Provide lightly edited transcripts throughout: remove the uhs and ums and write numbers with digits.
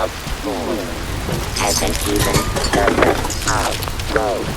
of food has an even number of roads.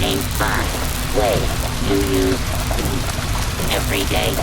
Name 5 ways you use every day.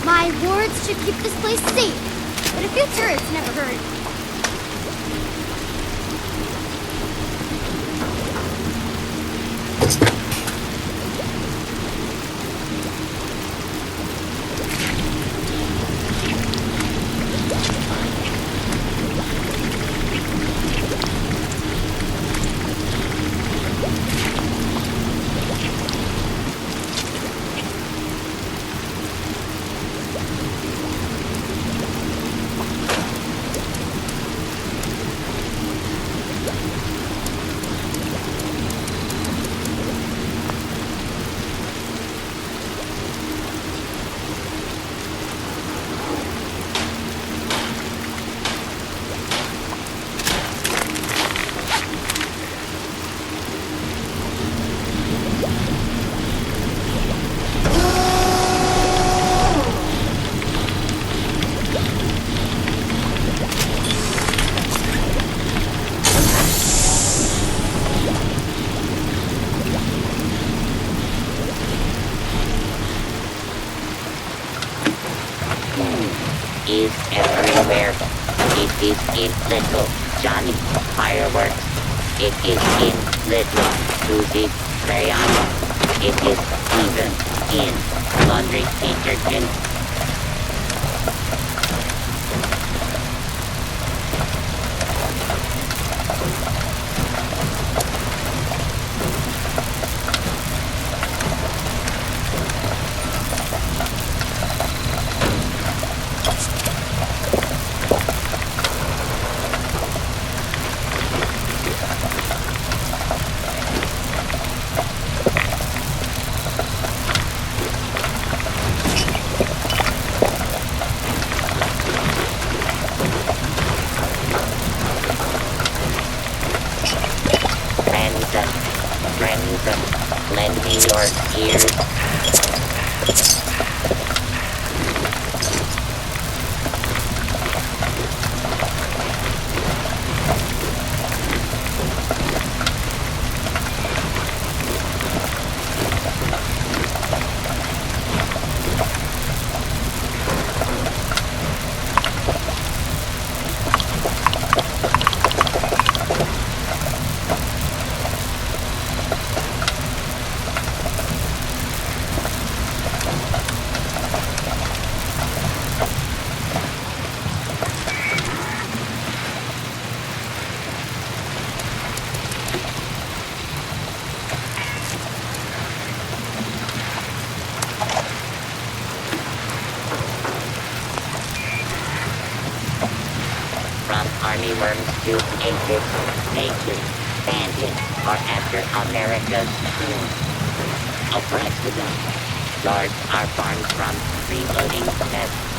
My wards should keep this place safe, but a few turrets never hurt. Is everywhere. It is in little Johnny fireworks. It is in little Susie crayon. It is even in laundry detergent. Friends, lend me your ears. From army worms to aphids, nature's bandits are after America's food. A president. Guards are farmed from reloading nests.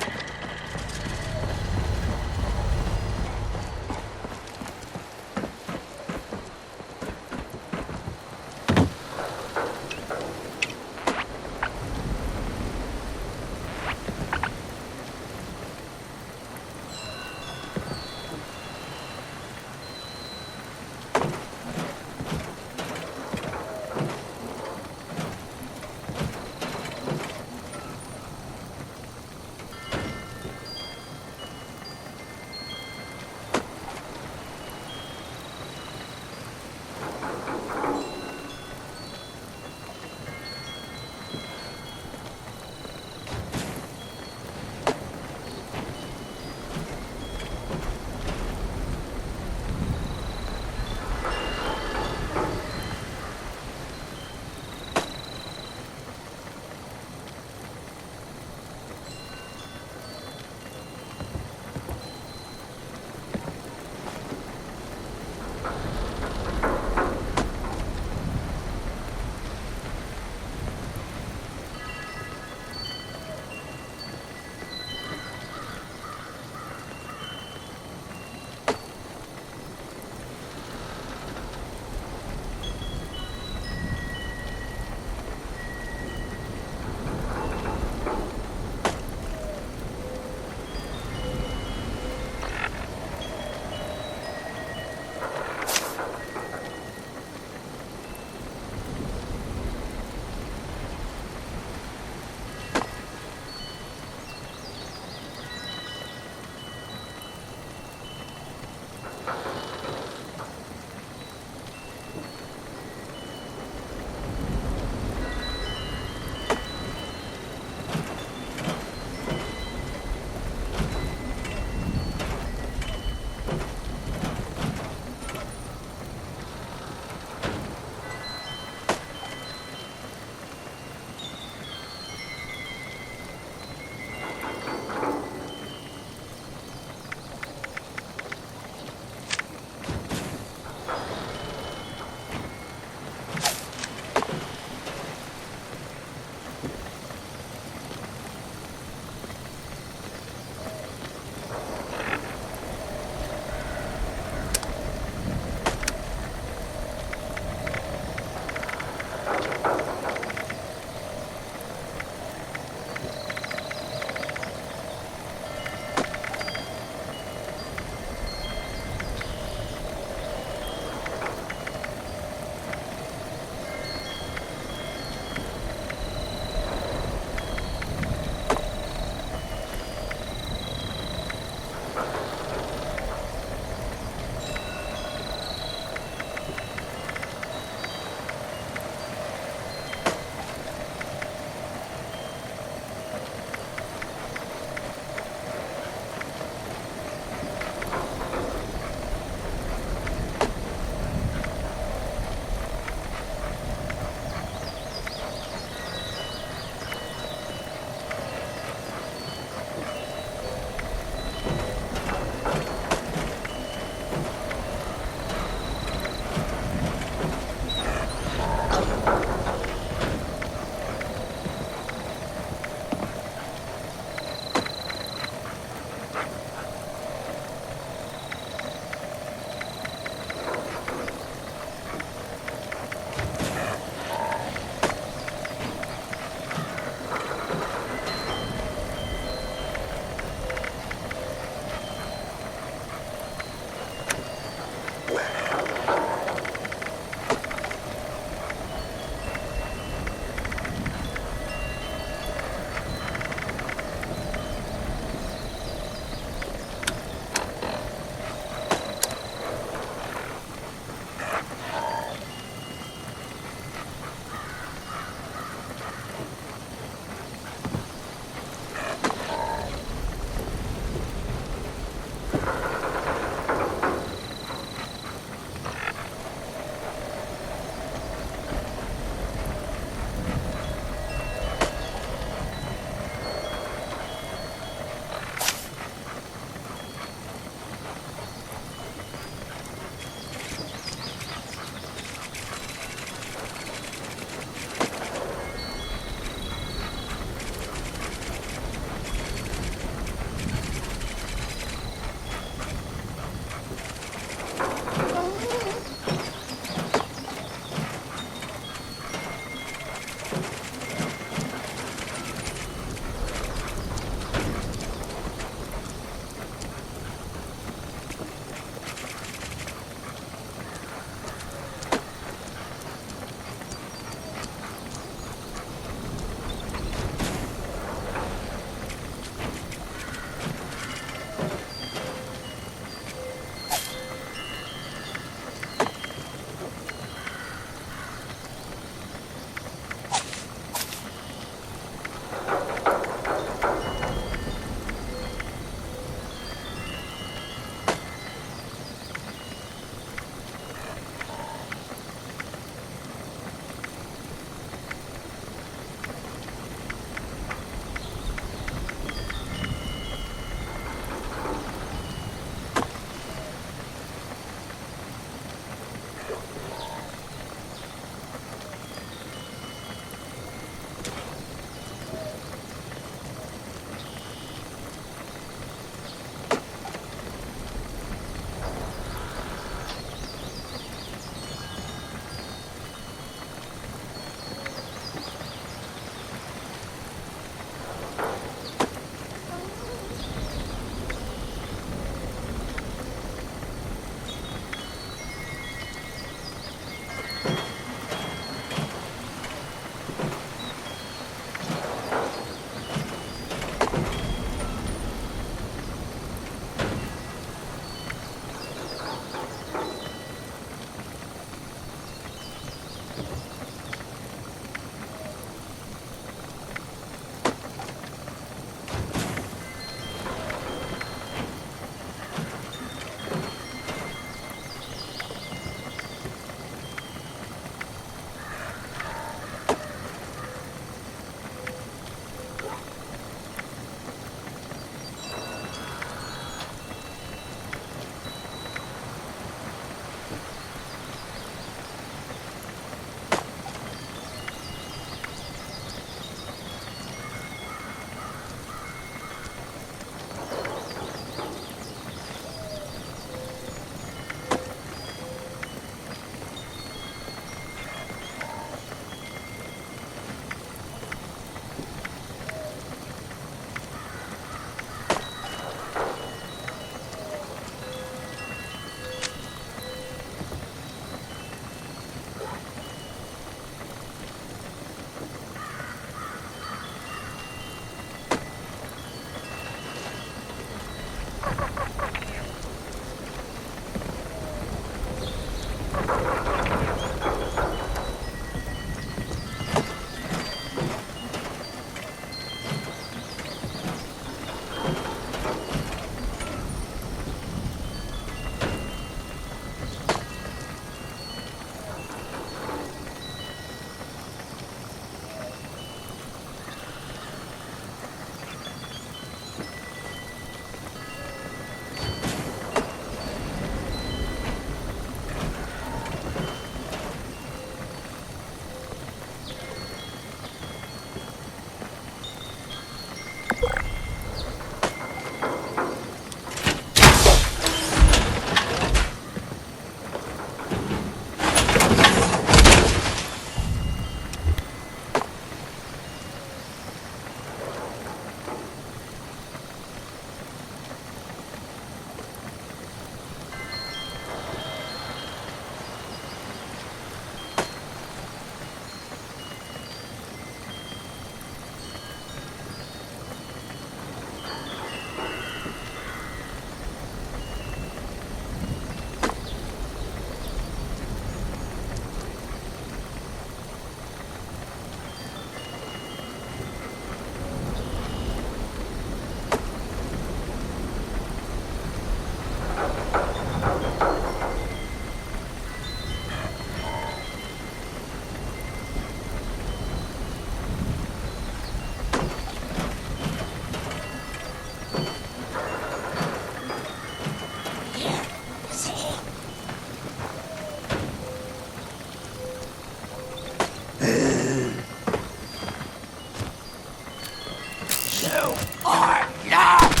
You are not!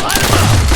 Light 'em up!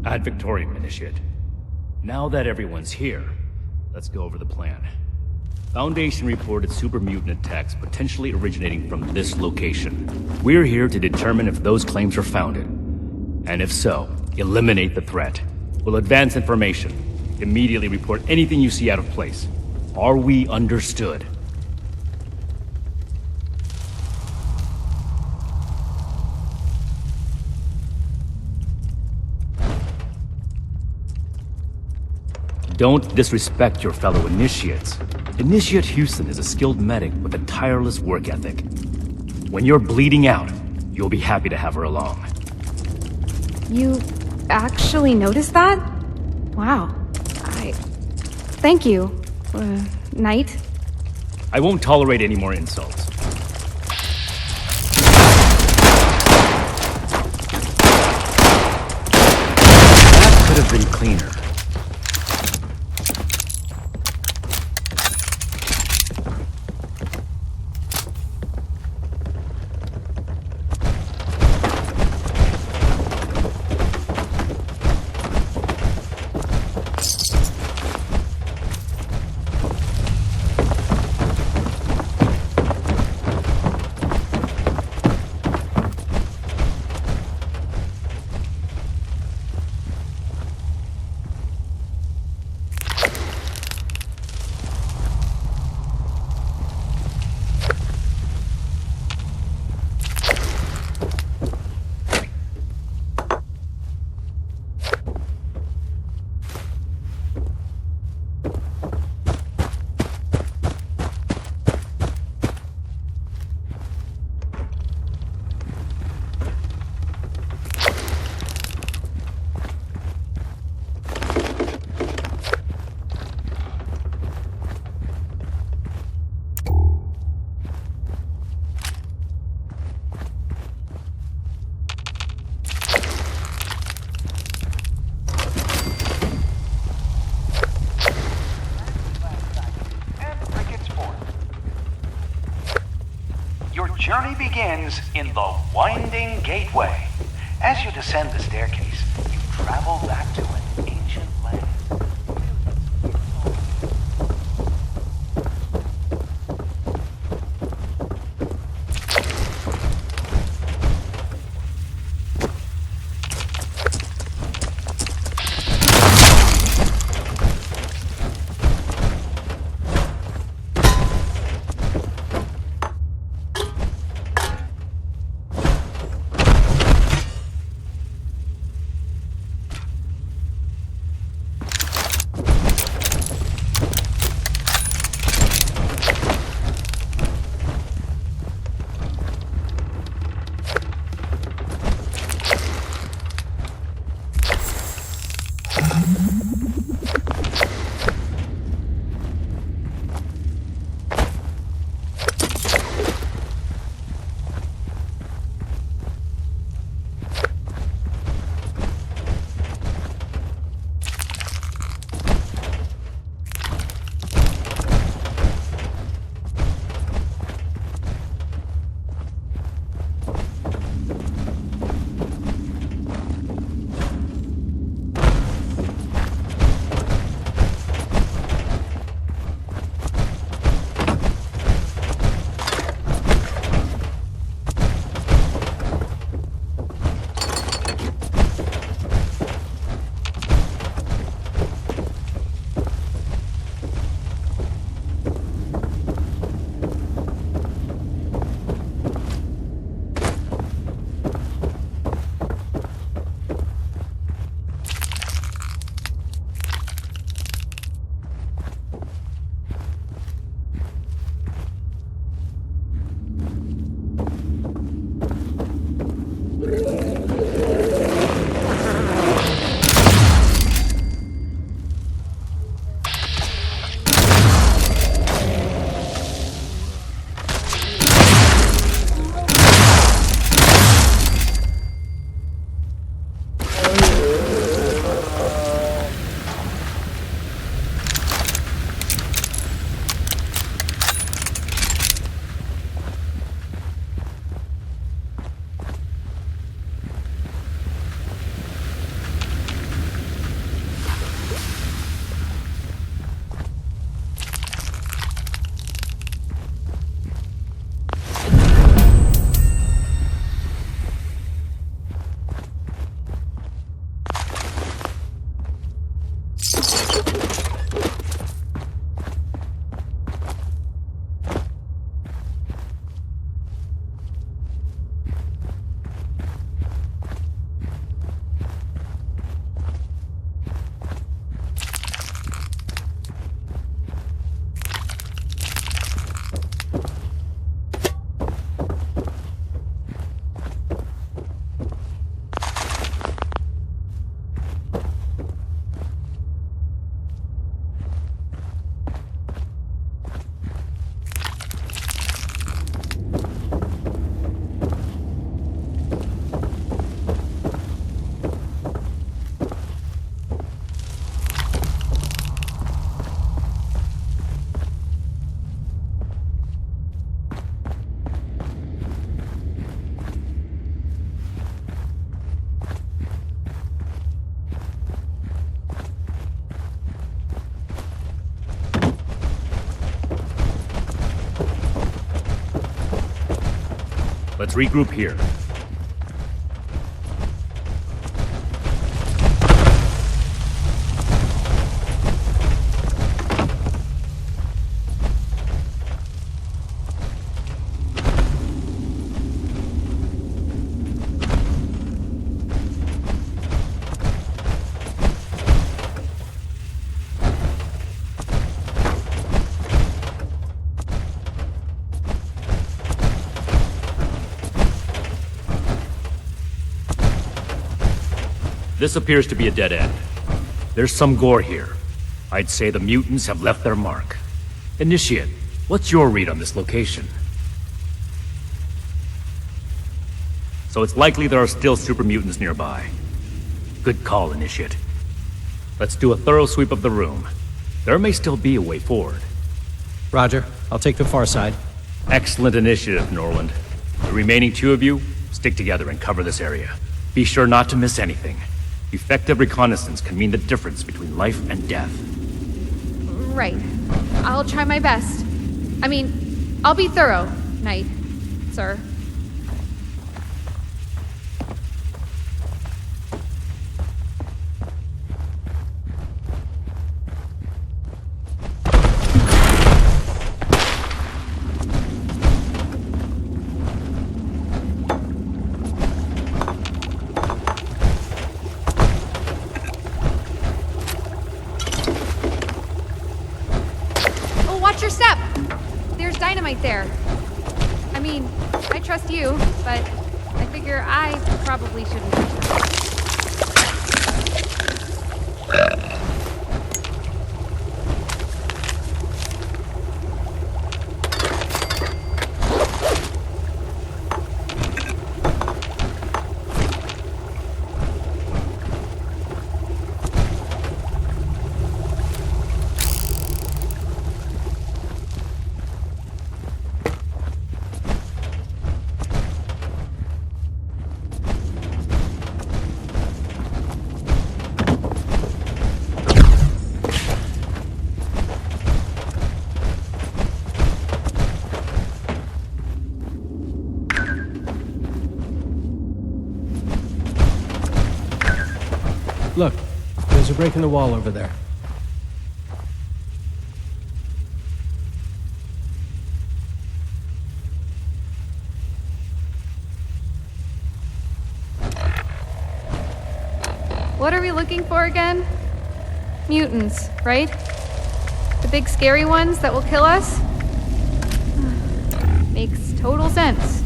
Ad Victoriam, Initiate. Now that everyone's here, let's go over the plan. Foundation reported super mutant attacks potentially originating from this location. We're here to determine if those claims are founded. And if so, eliminate the threat. We'll advance information. Immediately report anything you see out of place. Are we understood? Don't disrespect your fellow initiates. Initiate Houston is a skilled medic with a tireless work ethic. When you're bleeding out, you'll be happy to have her along. You actually noticed that? Wow. Thank you, Knight. I won't tolerate any more insults. That could have been cleaner. Journey begins in the Winding Gateway. As you descend the staircase, you travel back to an ancient land. Let's regroup here. This appears to be a dead end. There's some gore here. I'd say the mutants have left their mark. Initiate, what's your read on this location? So it's likely there are still super mutants nearby. Good call, Initiate. Let's do a thorough sweep of the room. There may still be a way forward. Roger. I'll take the far side. Excellent initiative, Norland. The remaining two of you, stick together and cover this area. Be sure not to miss anything. Effective reconnaissance can mean the difference between life and death. Right. I'll try my best. I mean, I'll be thorough, Knight, sir. Watch your step! There's dynamite there. I mean, I trust you, but I figure I probably shouldn't touch that. Look, there's a break in the wall over there. What are we looking for again? Mutants, right? The big scary ones that will kill us? Makes total sense.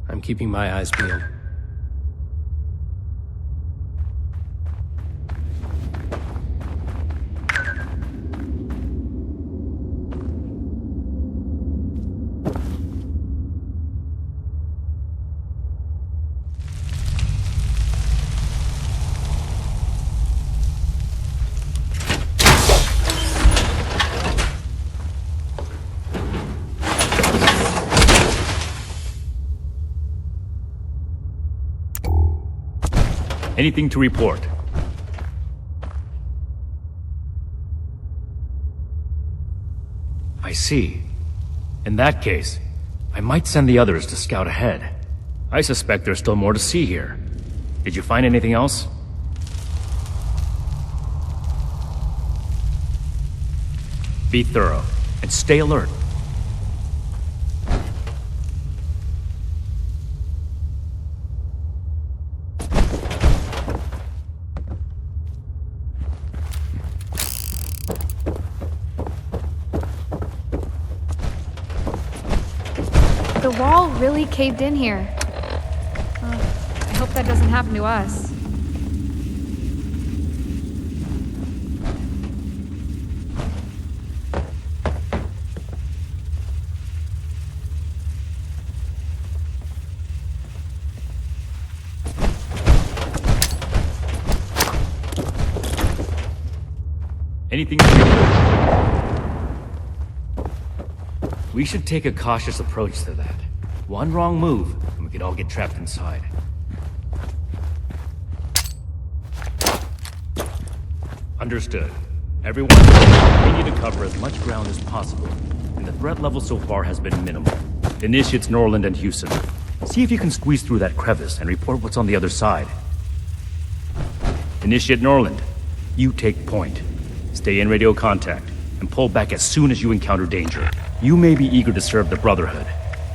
I'm keeping my eyes peeled. Anything to report? I see. In that case, I might send the others to scout ahead. I suspect there's still more to see here. Did you find anything else? Be thorough, and stay alert. The wall really caved in here. I hope that doesn't happen to us. Anything? We should take a cautious approach to that. One wrong move, and we could all get trapped inside. Understood. Everyone, continue to cover as much ground as possible, and the threat level so far has been minimal. Initiates Norland and Houston. See if you can squeeze through that crevice and report what's on the other side. Initiate Norland, you take point. Stay in radio contact, and pull back as soon as you encounter danger. You may be eager to serve the Brotherhood,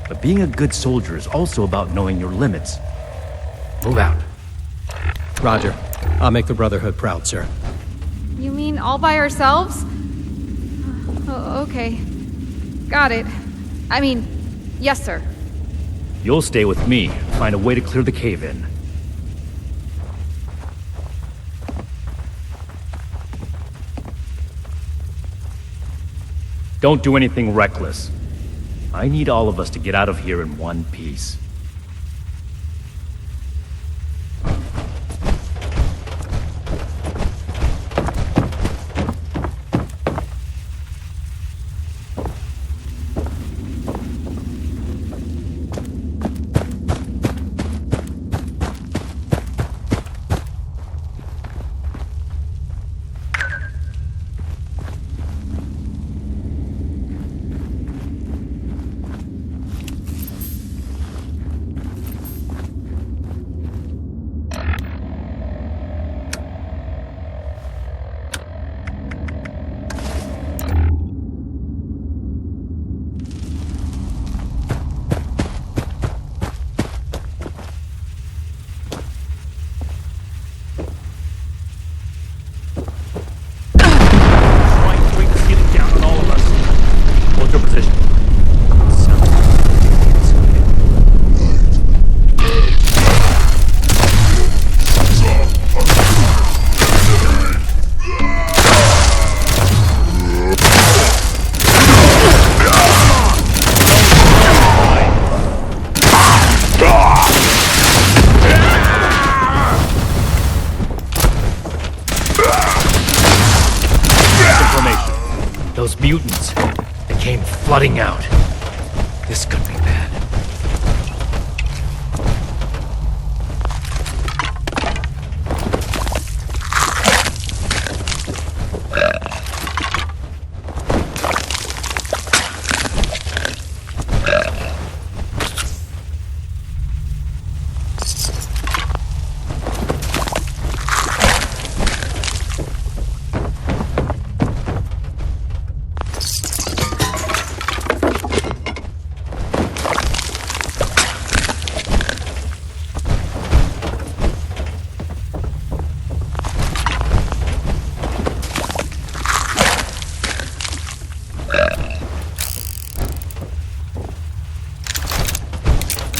but being a good soldier is also about knowing your limits. Move out. Roger. I'll make the Brotherhood proud, sir. You mean all by ourselves? Oh, okay. Got it. I mean, yes, sir. You'll stay with me, find a way to clear the cave-in. Don't do anything reckless. I need all of us to get out of here in one piece. Those mutants, they came flooding out. This could be bad.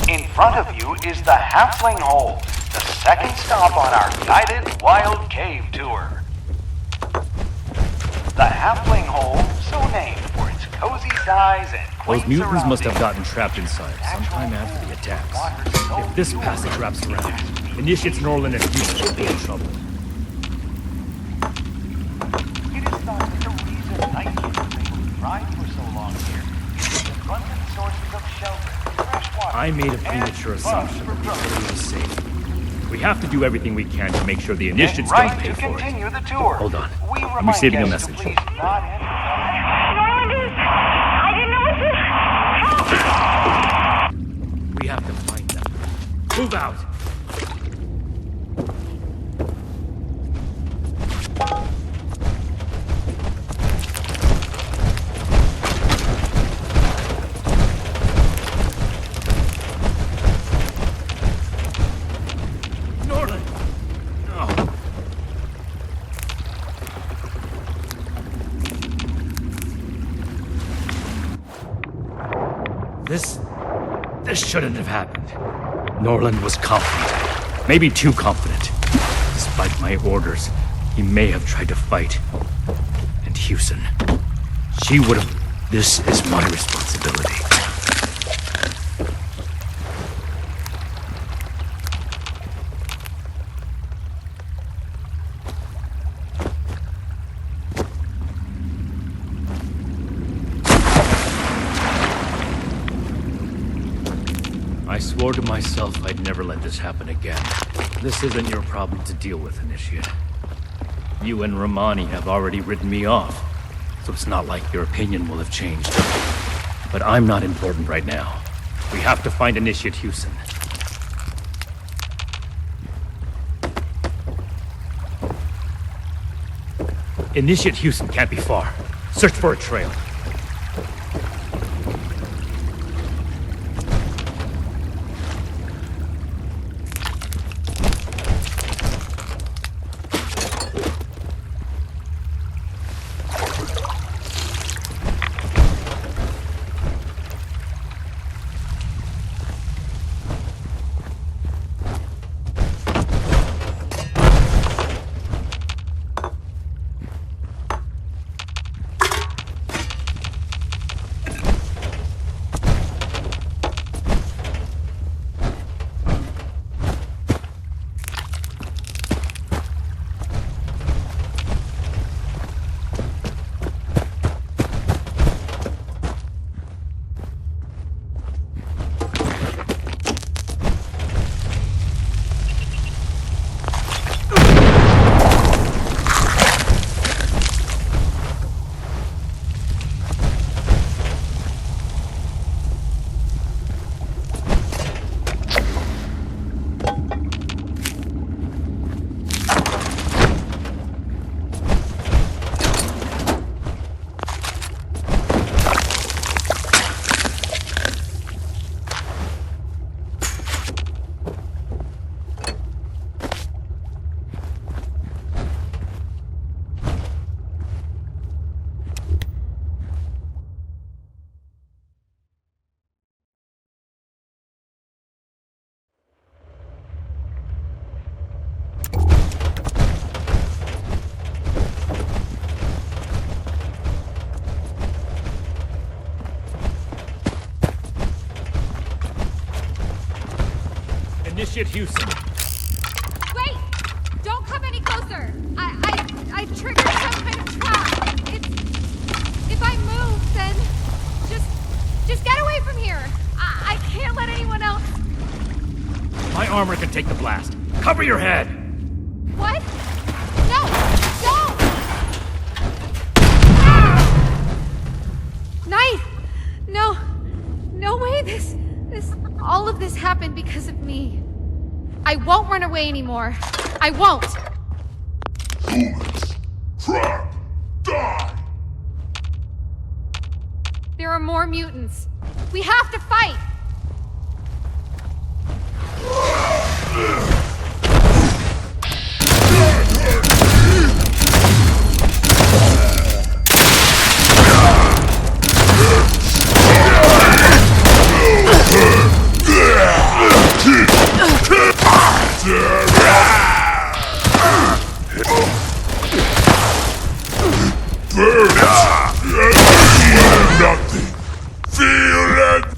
In front of you is the Halfling Hole, the second stop on our guided wild cave tour. The Halfling Hole, so named for its cozy size and quaint Those mutants must have surroundings. gotten trapped inside sometime after the attacks. If this passage wraps around, Initiates Norland and Houston will be in trouble. It is thought that the reason night humans thrive for so long here is abundant sources of shelter, fresh water, I made a and premature assumption bugs that for the growth. area is safe. We have to do everything we can to make sure the And Initiates right don't pay to for it. continue the tour. Hold on. We I'm remind receiving a guests to message. please not enter the Norlanders, I didn't know what to... Move out! Norland! No. This shouldn't have happened. Norland was confident. Maybe too confident. Despite my orders, he may have tried to fight. And Houston. She would have... This is my responsibility. I swore to myself I'd never let this happen again. This isn't your problem to deal with, Initiate. You and Romani have already written me off, so it's not like your opinion will have changed. But I'm not important right now. We have to find Initiate Houston. Initiate Houston can't be far. Search for a trail. Initiate Houston. Wait! Don't come any closer! I triggered some kind of trap. If I move, then just get away from here. I can't let anyone else. My armor can take the blast. Cover your head! What? No! Don't! Ah! Knight! No. No way all of this happened because of me. I won't run away anymore. I won't! Humans! Trap! Die! There are more mutants. We have to fight! Nothing! Feel it!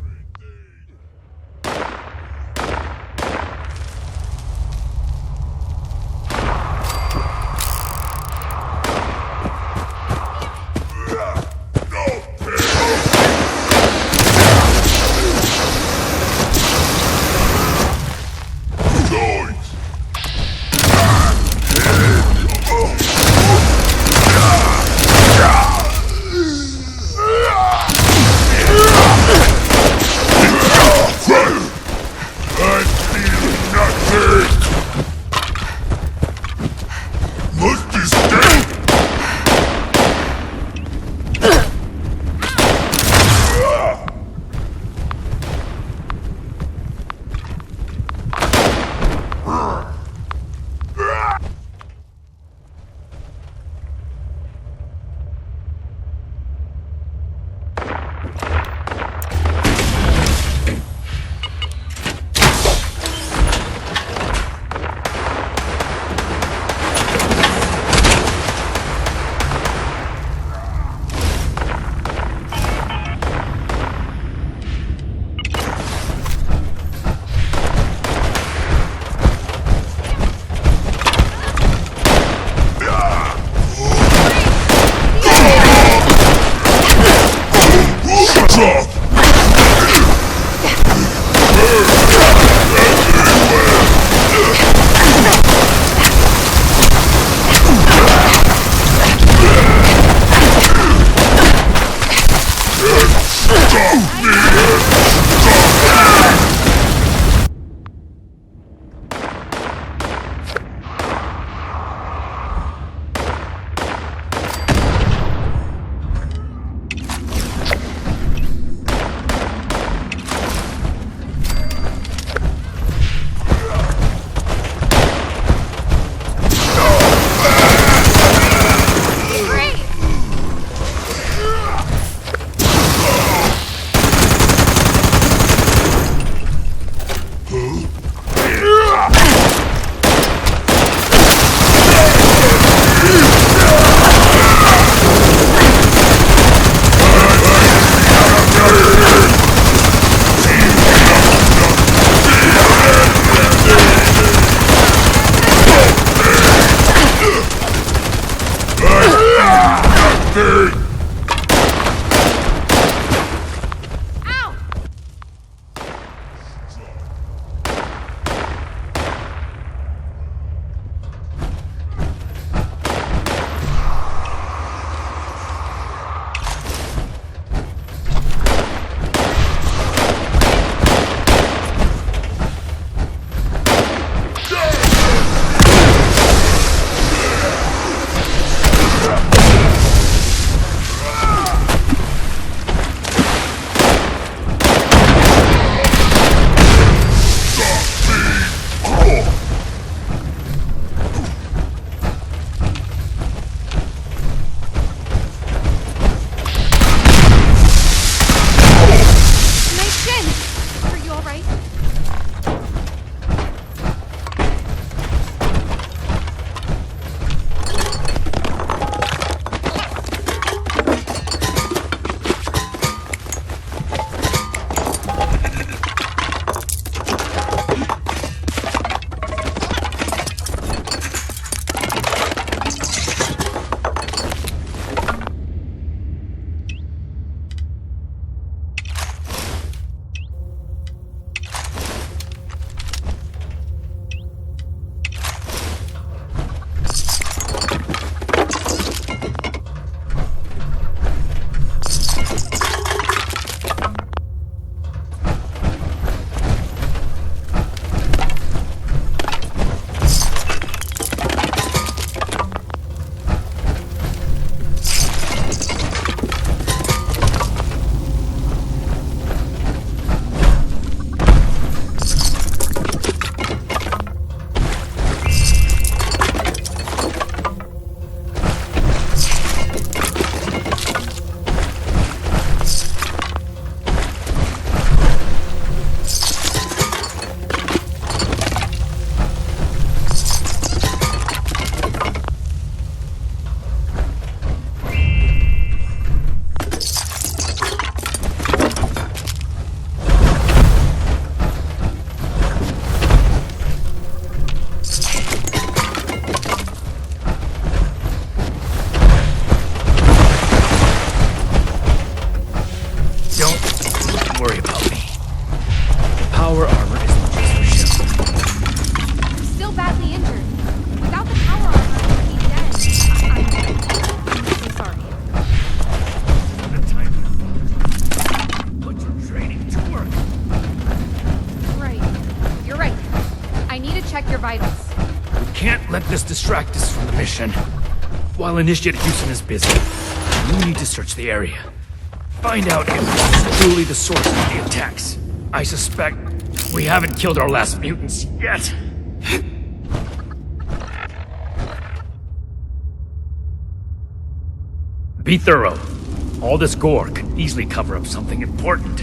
Let this distract us from the mission. While Initiate Houston is busy, we need to search the area. Find out if this is truly the source of the attacks. I suspect we haven't killed our last mutants yet. Be thorough. All this gore could easily cover up something important.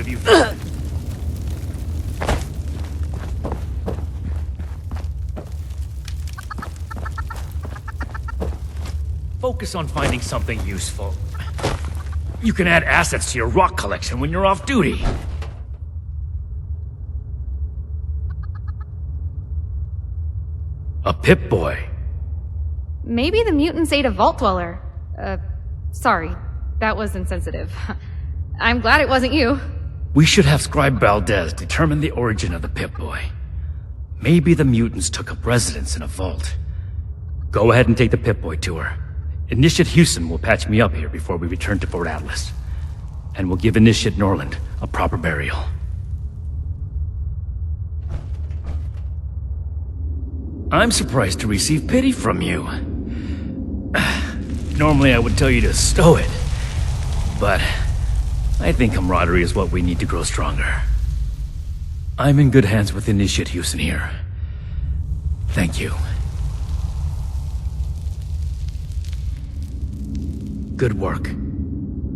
have you done? Focus on finding something useful. You can add assets to your rock collection when you're off duty. A Pip-Boy. Maybe the mutants ate a vault dweller. Sorry. That was insensitive. I'm glad it wasn't you. We should have Scribe Valdez determine the origin of the Pip-Boy. Maybe the mutants took up residence in a vault. Go ahead and take the Pip-Boy tour. Initiate Houston will patch me up here before we return to Fort Atlas. And we'll give Initiate Norland a proper burial. I'm surprised to receive pity from you. Normally I would tell you to stow it, but I think camaraderie is what we need to grow stronger. I'm in good hands with Initiate Houston here. Thank you. Good work.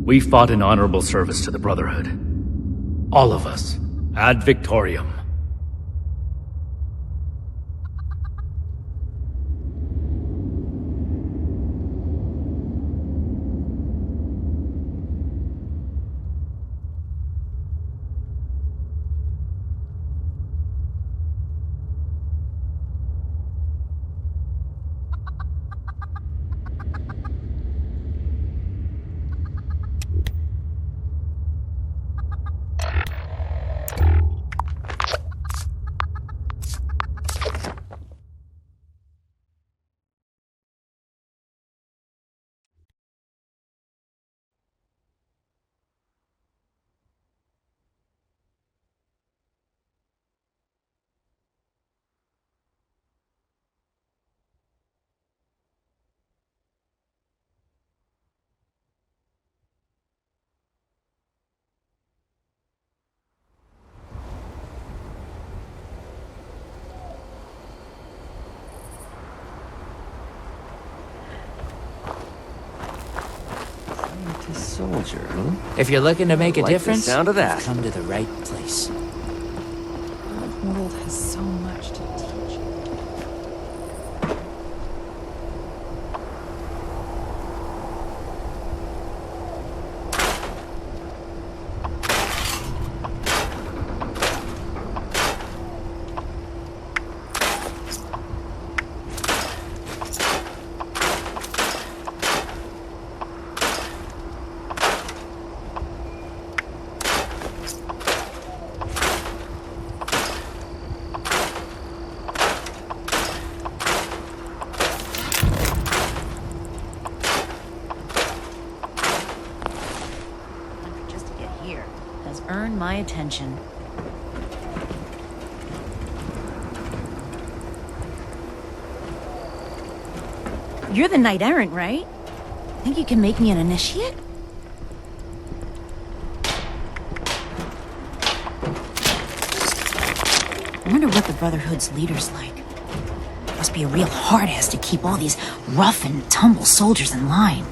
We fought in honorable service to the Brotherhood. All of us. Ad Victorium. Soldier, huh? If you're looking to make a Like the difference, sound of that. you've come to the right place. The world has so much to teach. Just to get here has earned my attention. You're the Knight Errant, right? Think you can make me an initiate? I wonder what the Brotherhood's leader's like. Must be a real hard-ass to keep all these rough and tumble soldiers in line.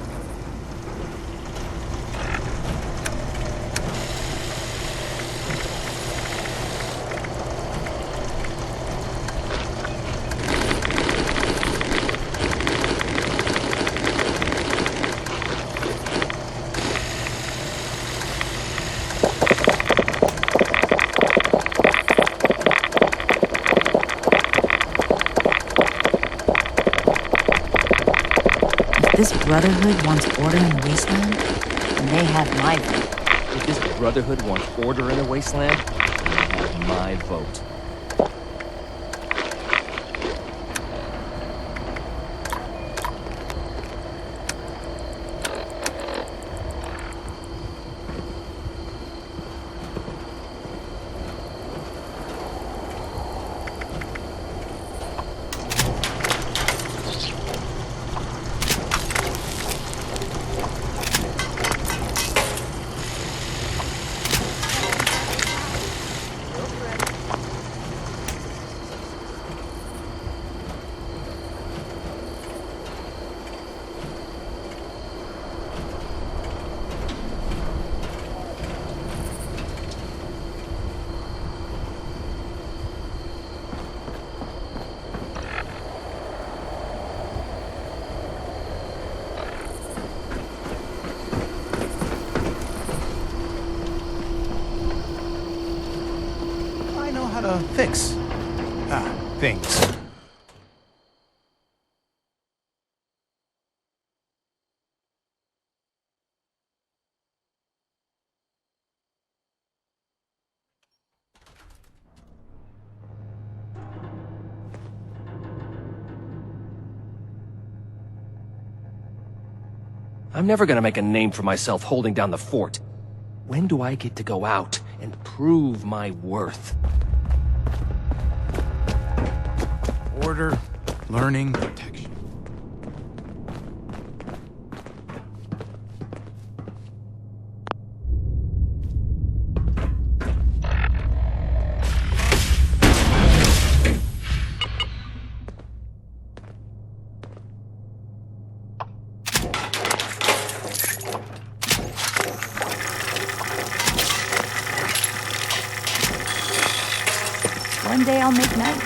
If this Brotherhood wants order in the wasteland, then they have my vote. If this Brotherhood wants order in the wasteland, they have my vote. how to fix things. I'm never gonna make a name for myself holding down the fort. When do I get to go out and prove my worth? Order, learning, protection. One day I'll make night.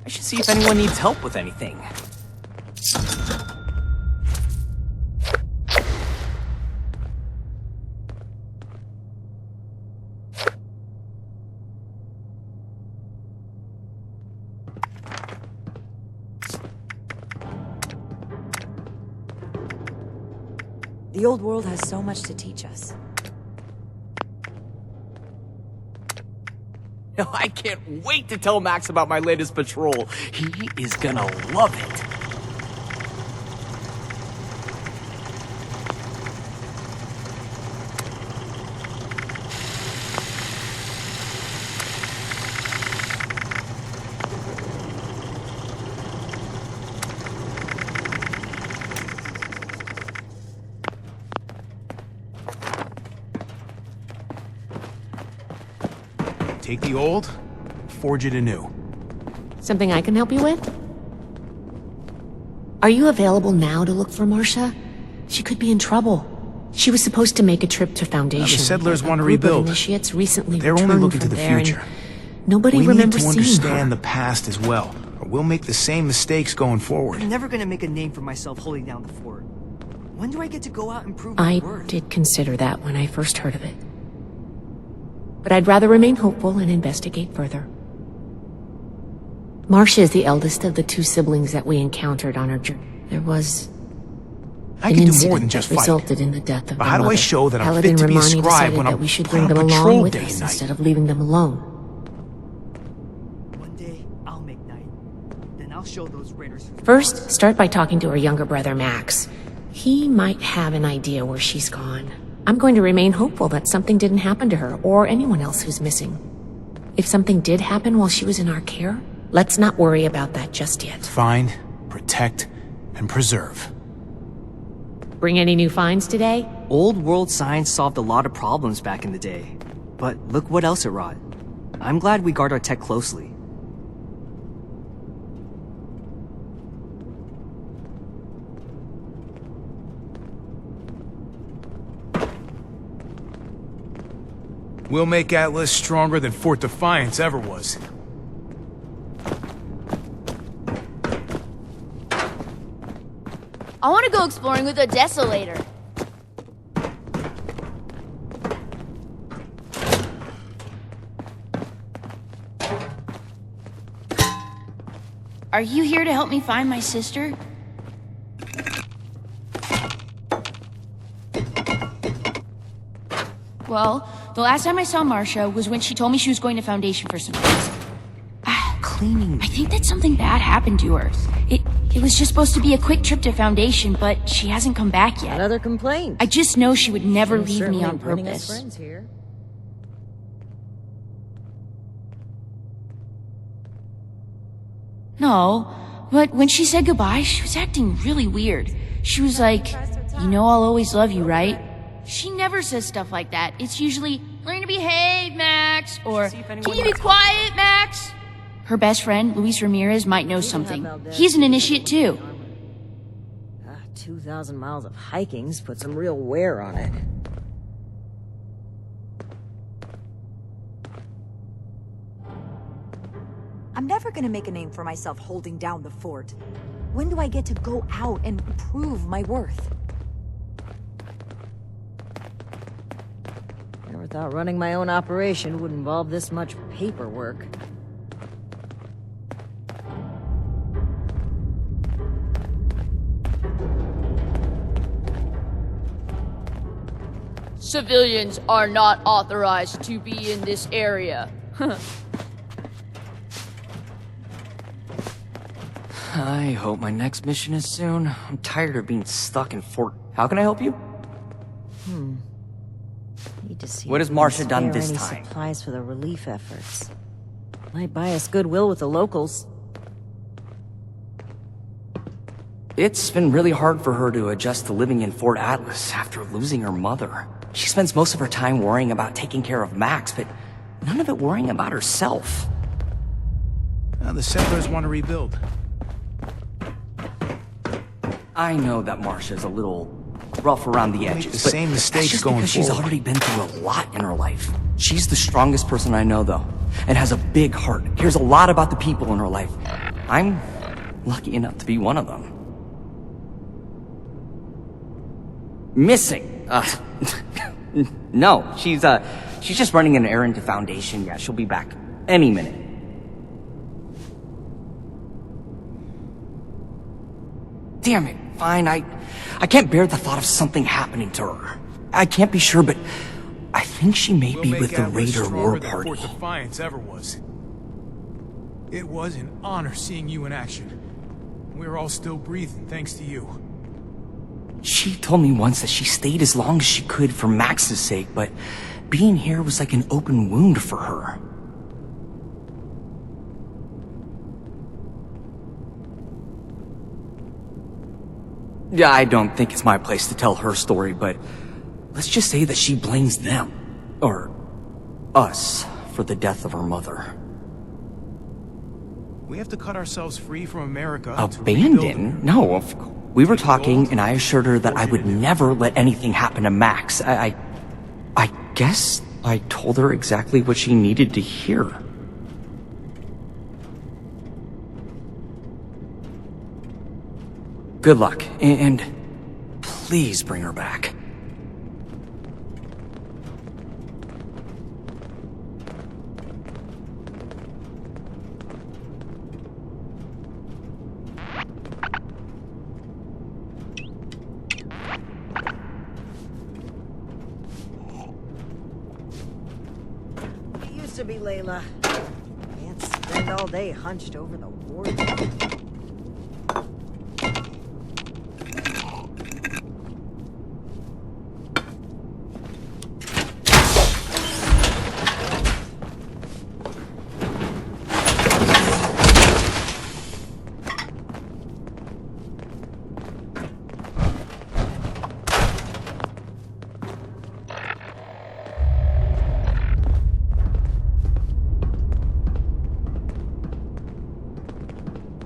I should see if anyone needs help with anything. The old world has so much to teach us. I can't wait to tell Max about my latest patrol. He is gonna love it. Take the old, forge it anew. Something I can help you with? Are you available now to look for Marcia? She could be in trouble. She was supposed to make a trip to Foundation. The settlers want to A group of rebuild. Initiates recently They're only returned looking to from the there, and future. nobody We need remembers to seeing understand her. the past as well, or we'll make the same mistakes going forward. I'm never gonna make a name for myself holding down the fort. When do I get to go out and prove my I worth? did consider that when I first heard of it. But I'd rather remain hopeful and investigate further. Marcia is the eldest of the two siblings that we encountered on our journey. There was I an can do incident more than that just fight. resulted in the death of But their how do I mother. show that I'm Paladin fit to be a Romani scribe decided when that I'm we should put bring on them along patrol with day us and night? instead of leaving them alone. One day, I'll make night. Then I'll show those raiders who's First, start by talking to her younger brother, Max. He might have an idea where she's gone. I'm going to remain hopeful that something didn't happen to her or anyone else who's missing. If something did happen while she was in our care, let's not worry about that just yet. Find, protect, and preserve. Bring any new finds today? Old world science solved a lot of problems back in the day. But look what else it wrought. I'm glad we guard our tech closely. We'll make Atlas stronger than Fort Defiance ever was. I want to go exploring with a desolator. Are you here to help me find my sister? Well, the last time I saw Marcia was when she told me she was going to Foundation for some reason. Cleaning. I think that something bad happened to her. It was just supposed to be a quick trip to Foundation, but she hasn't come back yet. Another complaint. I just know she would never Seems leave me certainly on bringing us purpose. friends here. No, but when she said goodbye, she was acting really weird. She was like, "You know I'll always love you, right?" She never says stuff like that. It's usually, "Learn to behave, Max," or "Can you be quiet, Max?" Her best friend, Luis Ramirez, might know something. He's an initiate too. 2,000 miles of hiking's put some real wear on it. I'm never gonna make a name for myself holding down the fort. When do I get to go out and prove my worth? Never thought running my own operation would involve this much paperwork. Civilians are not authorized to be in this area. I hope my next mission is soon. I'm tired of being stuck in Fort... How can I help you? Need to see What if has we Marcia can done spare this any time? supplies for the relief efforts. Might buy us goodwill with the locals. It's been really hard for her to adjust to living in Fort Atlas after losing her mother. She spends most of her time worrying about taking care of Max, but none of it worrying about herself. The settlers want to rebuild. I know that Marcia's a little rough around the edges, Make the but same that's mistakes just going because she's forward. already been through a lot in her life. She's the strongest person I know, though, and has a big heart, cares a lot about the people in her life. I'm lucky enough to be one of them. Missing. No, she's just running an errand to Foundation. Yeah, she'll be back any minute. Damn it, fine, I can't bear the thought of something happening to her. I can't be sure, but I think she may be with the Raider War Party. Fort Defiance ever was. It was an honor seeing you in action. We're all still breathing thanks to you. She told me once that she stayed as long as she could for Max's sake, but being here was like an open wound for her. Yeah, I don't think it's my place to tell her story, but let's just say that she blames them, or us, for the death of her mother. We have to cut ourselves free from America. to rebuild Abandon? No, of course. We were talking, and I assured her that I would never let anything happen to Max. I guess I told her exactly what she needed to hear. Good luck, and please bring her back. It used to be, Layla. Can't spend all day hunched over the war.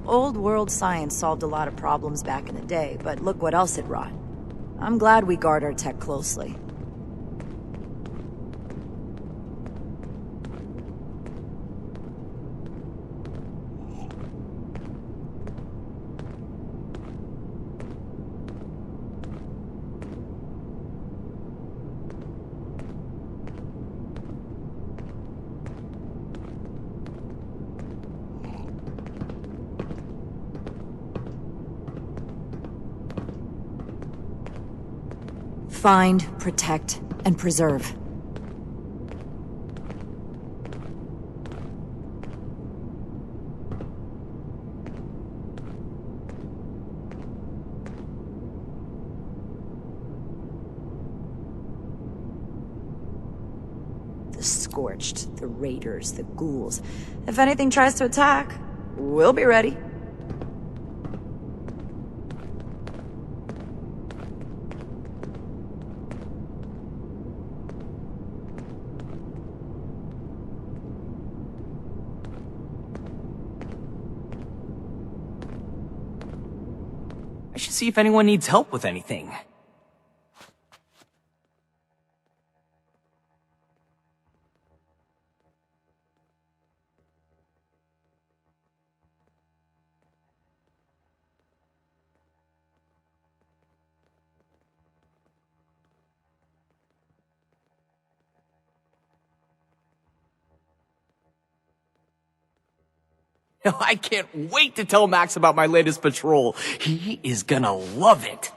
Old world science solved a lot of problems back in the day, but look what else it wrought. I'm glad we guard our tech closely. Find, protect, and preserve. The Scorched, the Raiders, the Ghouls. If anything tries to attack, we'll be ready. see if anyone needs help with anything. I can't wait to tell Max about my latest patrol. He is gonna love it.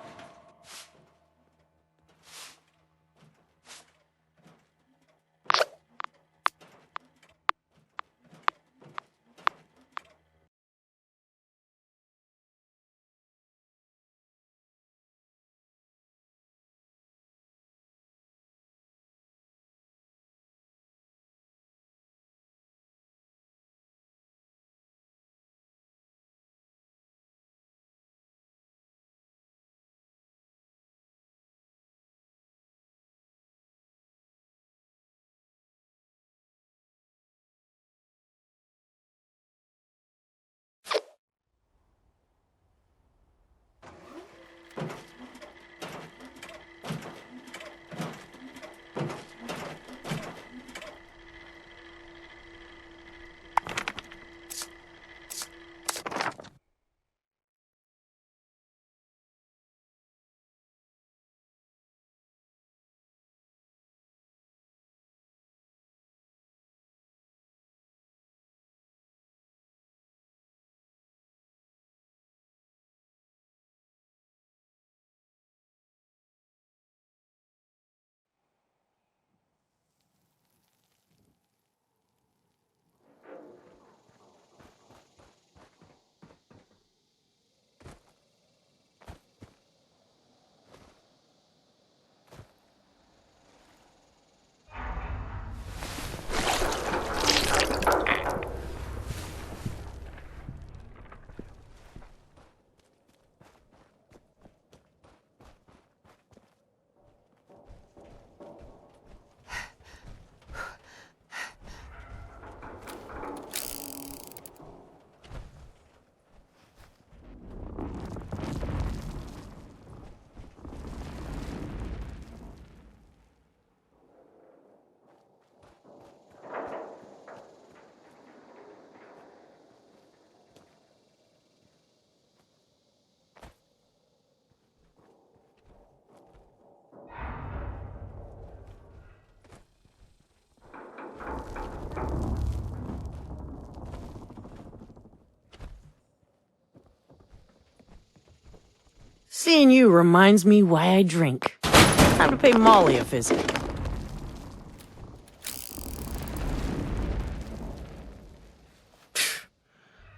Seeing you reminds me why I drink. Time to pay Molly a visit.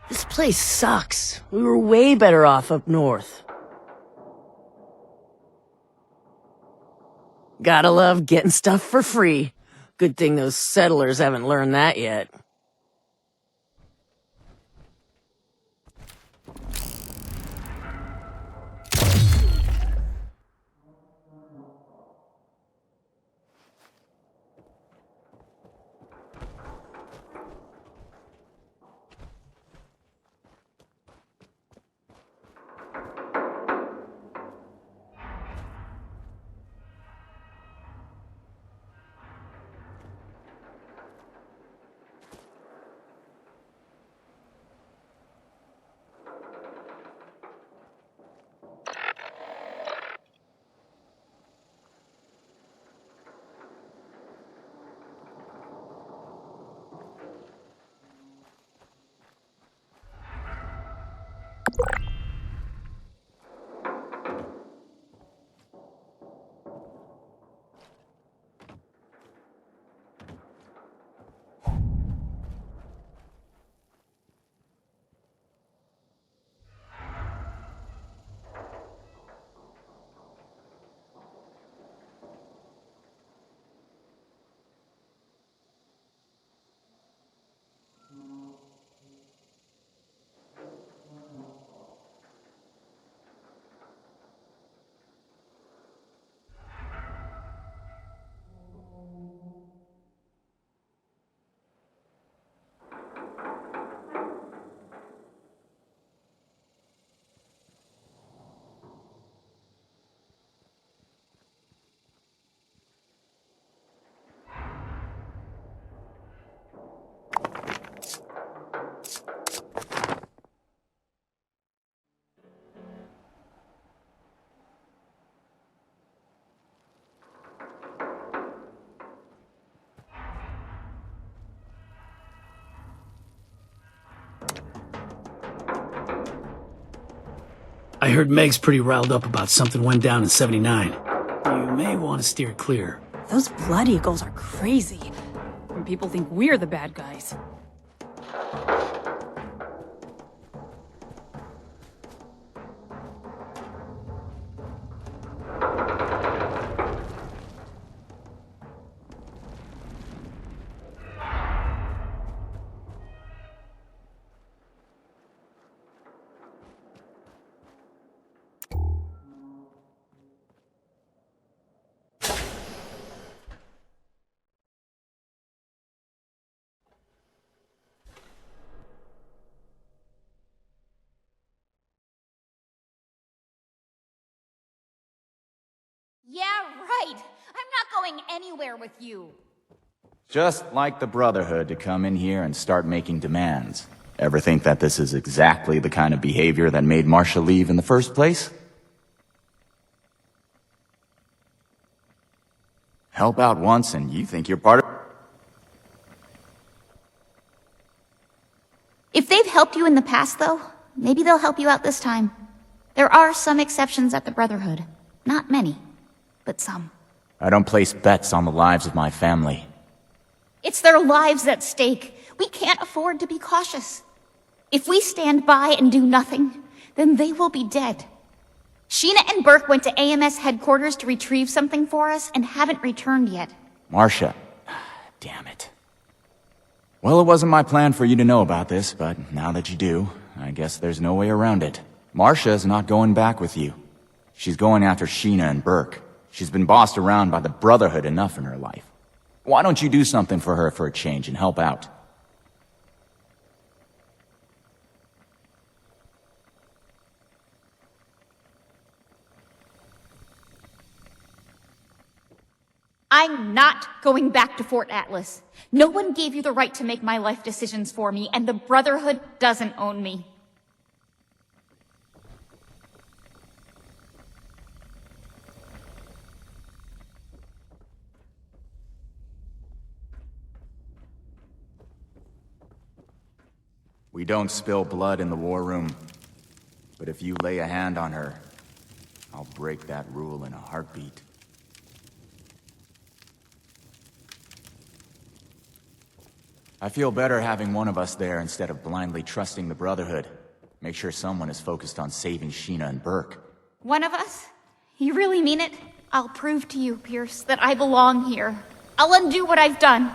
This place sucks. We were way better off up north. Gotta love getting stuff for free. Good thing those settlers haven't learned that yet. I heard Meg's pretty riled up about something went down in 79. You may want to steer clear. Those Blood Eagles are crazy. And people think we're the bad guys. Yeah, right. I'm not going anywhere with you. Just like the Brotherhood to come in here and start making demands. Ever think that this is exactly the kind of behavior that made Marsha leave in the first place? Help out once and you think you're part of... If they've helped you in the past, though, maybe they'll help you out this time. There are some exceptions at the Brotherhood. Not many, but some. I don't place bets on the lives of my family. It's their lives at stake. We can't afford to be cautious. If we stand by and do nothing, then they will be dead. Sheena and Burke went to AMS headquarters to retrieve something for us and haven't returned yet. Marsha. Damn it. Well, it wasn't my plan for you to know about this, but now that you do, I guess there's no way around it. Marsha's not going back with you. She's going after Sheena and Burke. She's been bossed around by the Brotherhood enough in her life. Why don't you do something for her for a change and help out? I'm not going back to Fort Atlas. No one gave you the right to make my life decisions for me, and the Brotherhood doesn't own me. We don't spill blood in the war room. But if you lay a hand on her, I'll break that rule in a heartbeat. I feel better having one of us there instead of blindly trusting the Brotherhood. Make sure someone is focused on saving Sheena and Burke. One of us? You really mean it? I'll prove to you, Pierce, that I belong here. I'll undo what I've done.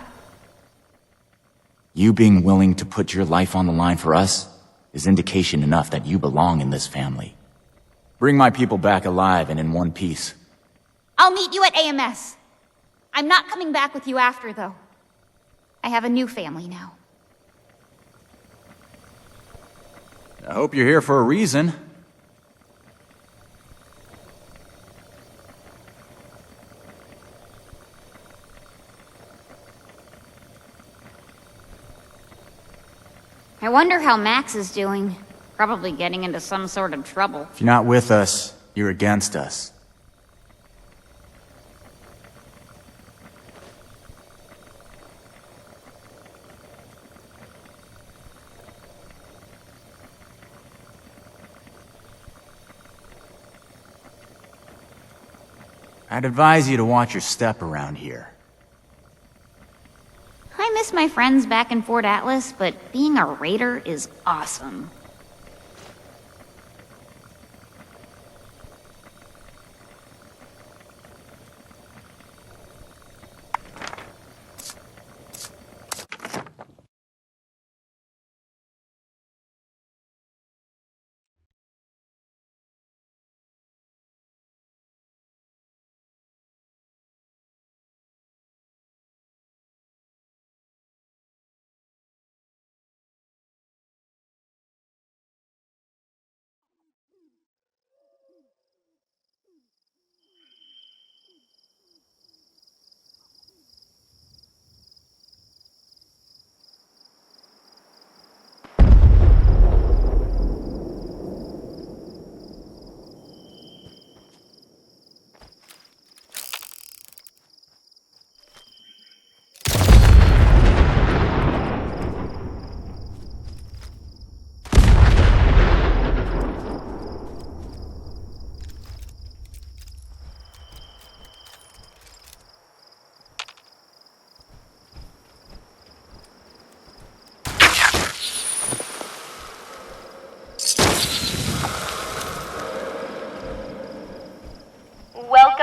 You being willing to put your life on the line for us is indication enough that you belong in this family. Bring my people back alive and in one piece. I'll meet you at AMS. I'm not coming back with you after, though. I have a new family now. I hope you're here for a reason. I wonder how Max is doing. Probably getting into some sort of trouble. If you're not with us, you're against us. I'd advise you to watch your step around here. I miss my friends back in Fort Atlas, but being a raider is awesome.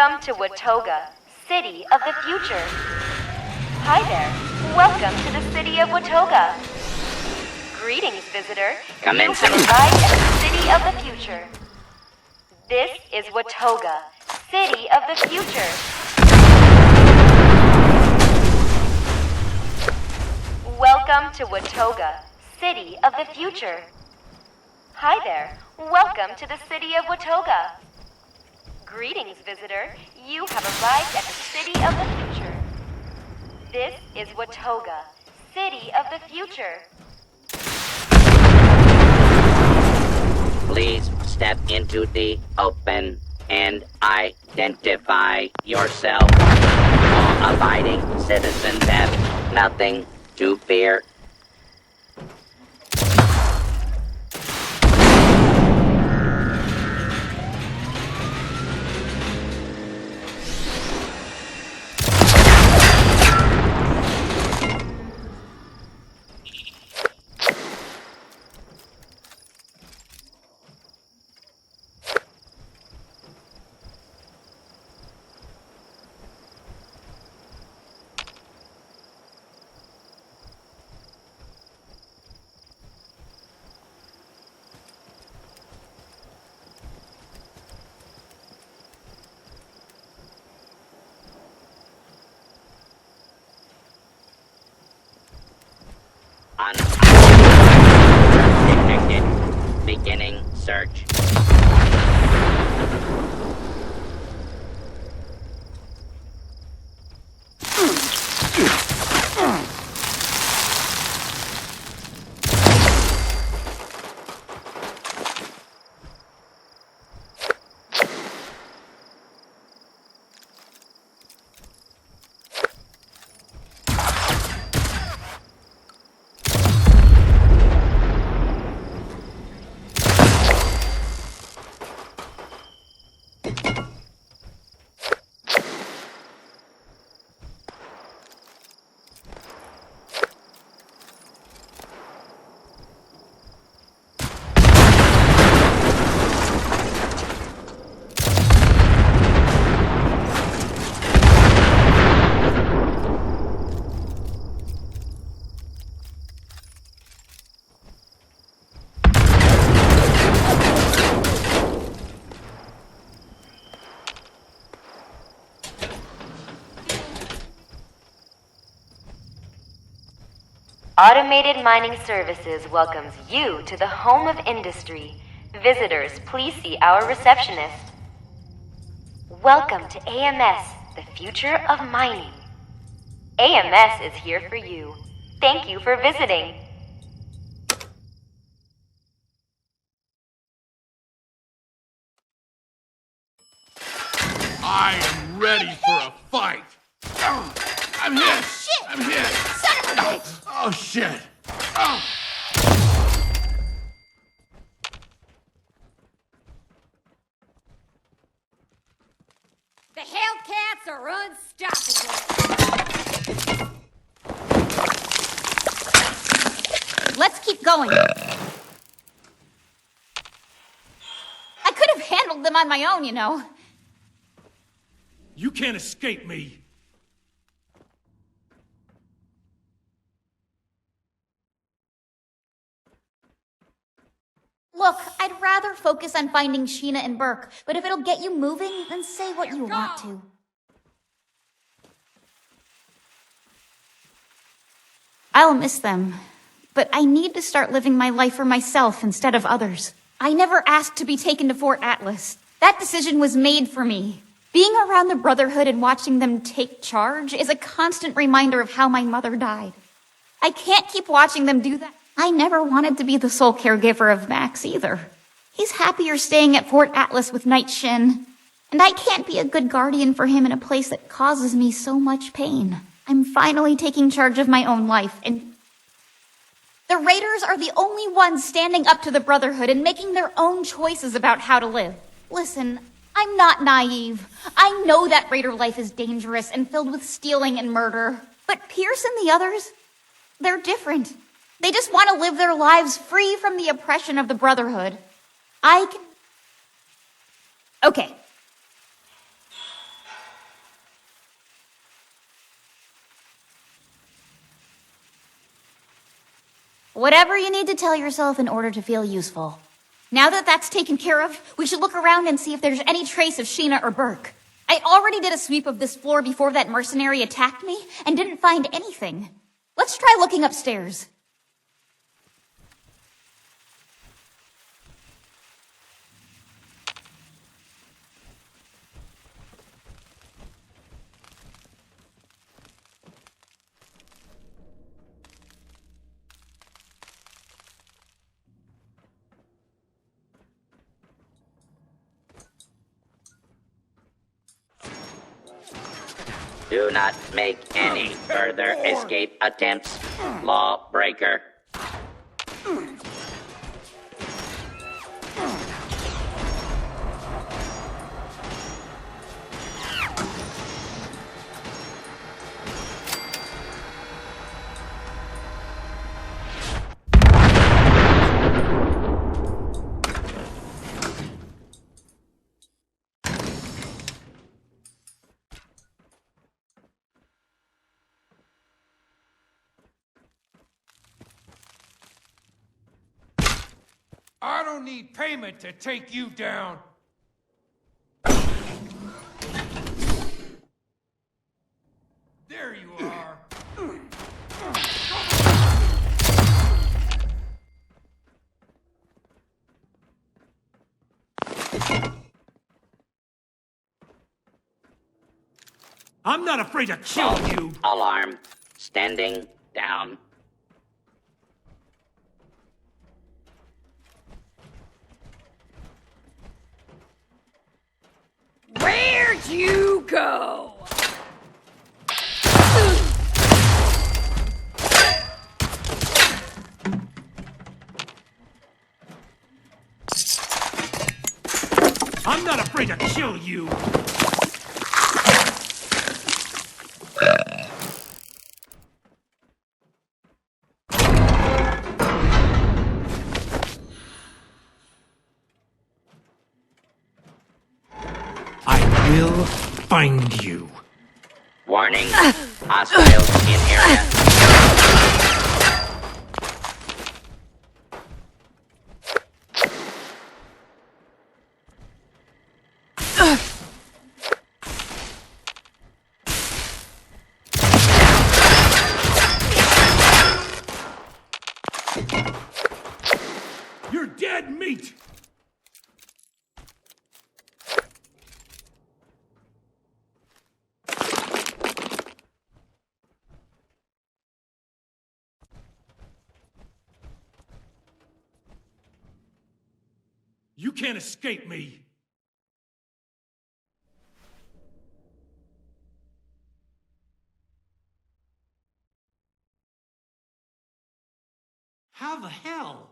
Welcome to Watoga, City of the Future. Hi there. Welcome to the City of Watoga. Greetings, visitor. Commencing. You have arrived at the City of the Future. This is Watoga, City of the Future. Welcome to Watoga, City of the Future. Hi there. Welcome to the City of Watoga. Greetings, visitor. You have arrived at the City of the Future. This is Watoga, City of the Future. Please step into the open and identify yourself. All abiding citizens have nothing to fear. Detected. Beginning search. Automated Mining Services welcomes you to the home of industry. Visitors, please see our receptionist. Welcome to AMS, the future of mining. AMS is here for you. Thank you for visiting. I am ready for a fight. I'm hit. Shit! I'm hit. Son of a bitch! Oh, shit. Oh. The Hellcats are unstoppable. Let's keep going. I could have handled them on my own, you know. You can't escape me. Look, I'd rather focus on finding Sheena and Burke, but if it'll get you moving, then say what you want to. I'll miss them, but I need to start living my life for myself instead of others. I never asked to be taken to Fort Atlas. That decision was made for me. Being around the Brotherhood and watching them take charge is a constant reminder of how my mother died. I can't keep watching them do that. I never wanted to be the sole caregiver of Max either. He's happier staying at Fort Atlas with Night Shin. And I can't be a good guardian for him in a place that causes me so much pain. I'm finally taking charge of my own life, and the Raiders are the only ones standing up to the Brotherhood and making their own choices about how to live. Listen, I'm not naive. I know that Raider life is dangerous and filled with stealing and murder. But Pierce and the others, they're different. They just want to live their lives free from the oppression of the Brotherhood. Okay. Whatever you need to tell yourself in order to feel useful. Now that that's taken care of, we should look around and see if there's any trace of Sheena or Burke. I already did a sweep of this floor before that mercenary attacked me and didn't find anything. Let's try looking upstairs. Do not make any further escape attempts, lawbreaker. I don't need payment to take you down. There you are. I'm not afraid to kill you. Alarm. Standing down. Where'd you go? I'm not afraid to kill you. I will find you. Warning. Hostiles in area. You're dead meat. You can't escape me. How the hell?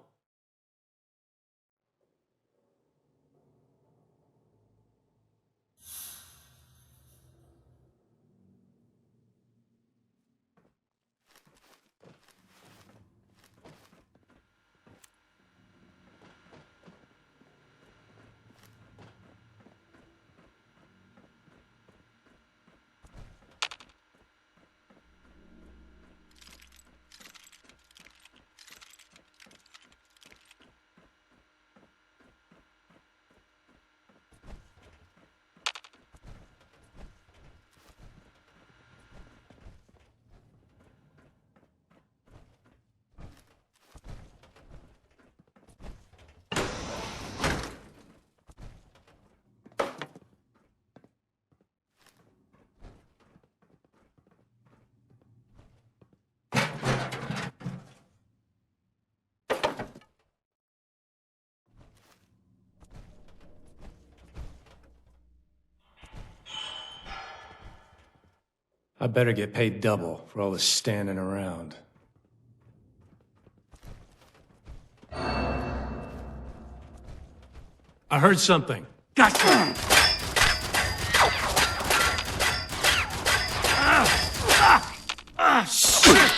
I better get paid double for all this standing around. I heard something. Gotcha! Shit!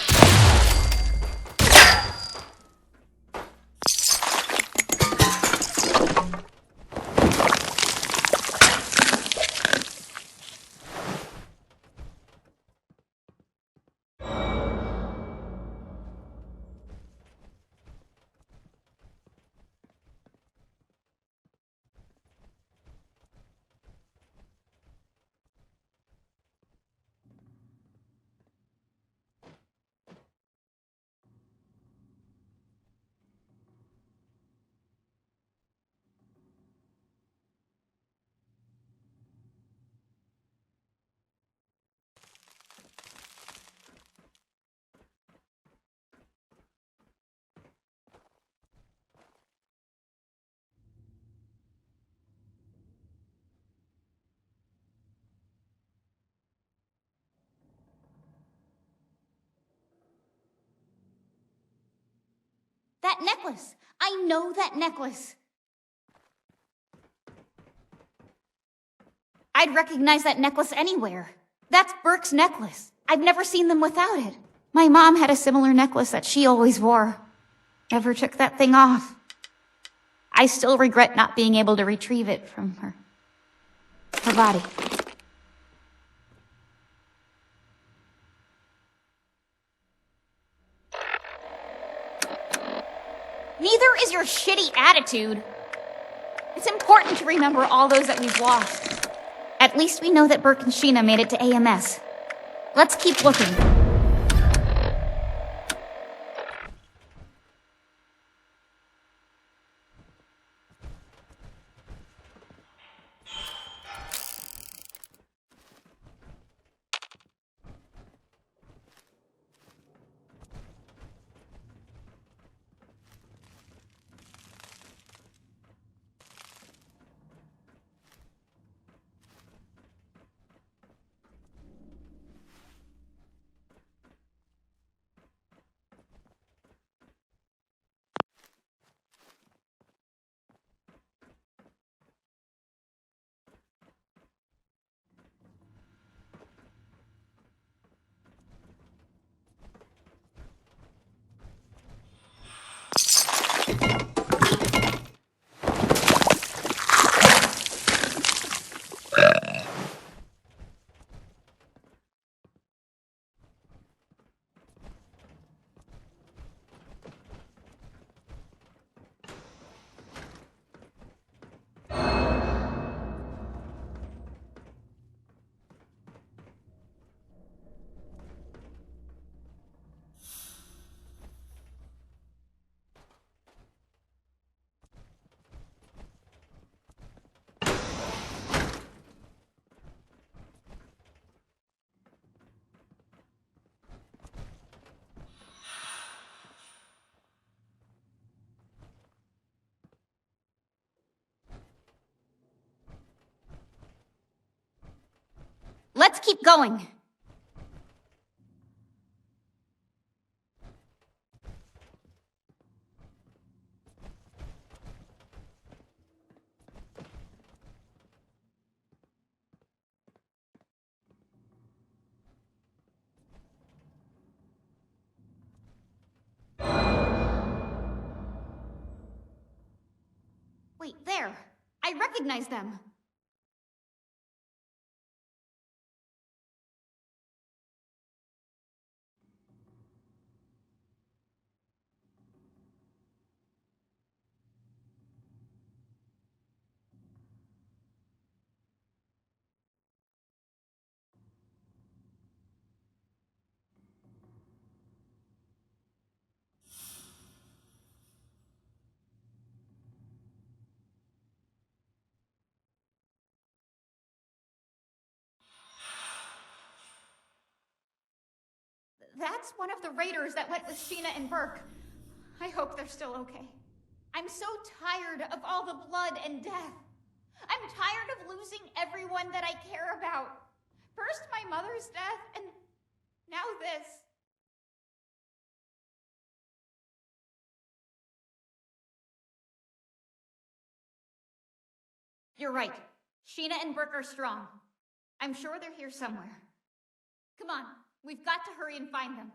That necklace! I know that necklace! I'd recognize that necklace anywhere. That's Burke's necklace. I've never seen them without it. My mom had a similar necklace that she always wore. Never took that thing off. I still regret not being able to retrieve it from her body. Neither is your shitty attitude. It's important to remember all those that we've lost. At least we know that Burke and Sheena made it to AMS. Let's keep looking. Let's keep going. Wait, there. I recognize them. That's one of the raiders that went with Sheena and Burke. I hope they're still okay. I'm so tired of all the blood and death. I'm tired of losing everyone that I care about. First my mother's death, and now this. You're right. Sheena and Burke are strong. I'm sure they're here somewhere. Come on, we've got to hurry and find them.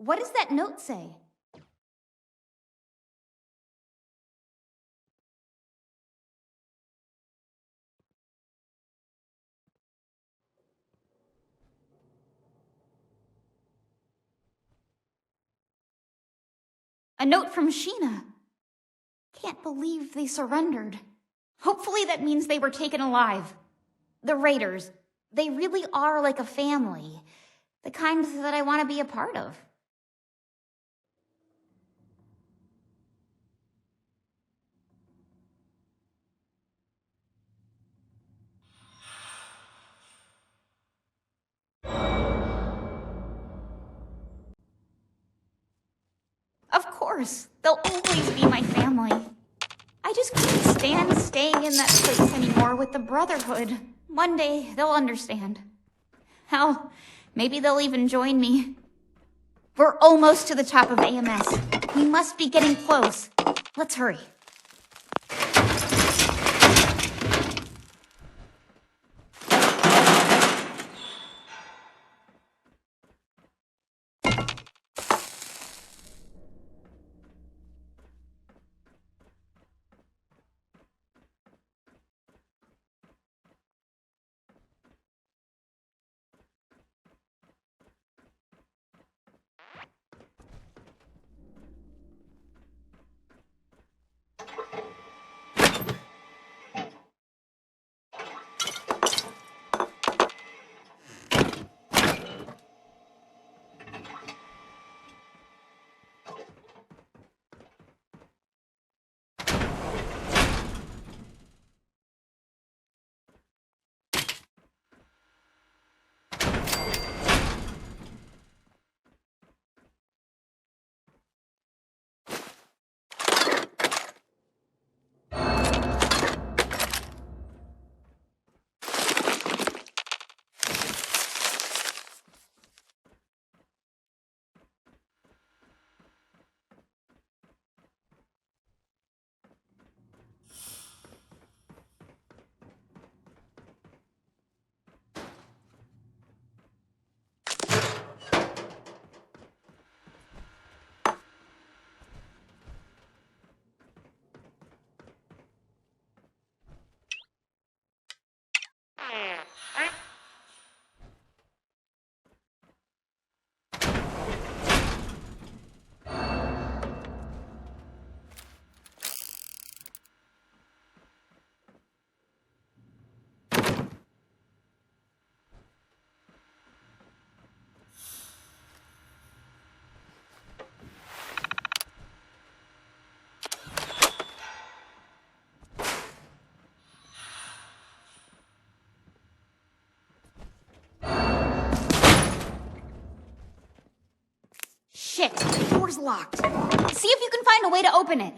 What does that note say? A note from Sheena. Can't believe they surrendered. Hopefully that means they were taken alive. The Raiders, they really are like a family. The kind that I want to be a part of. Of course, they'll always be my family. I just can't stand staying in that place anymore with the Brotherhood. One day, they'll understand. Hell, maybe they'll even join me. We're almost to the top of AMS. We must be getting close. Let's hurry. Shit, the door's locked. See if you can find a way to open it.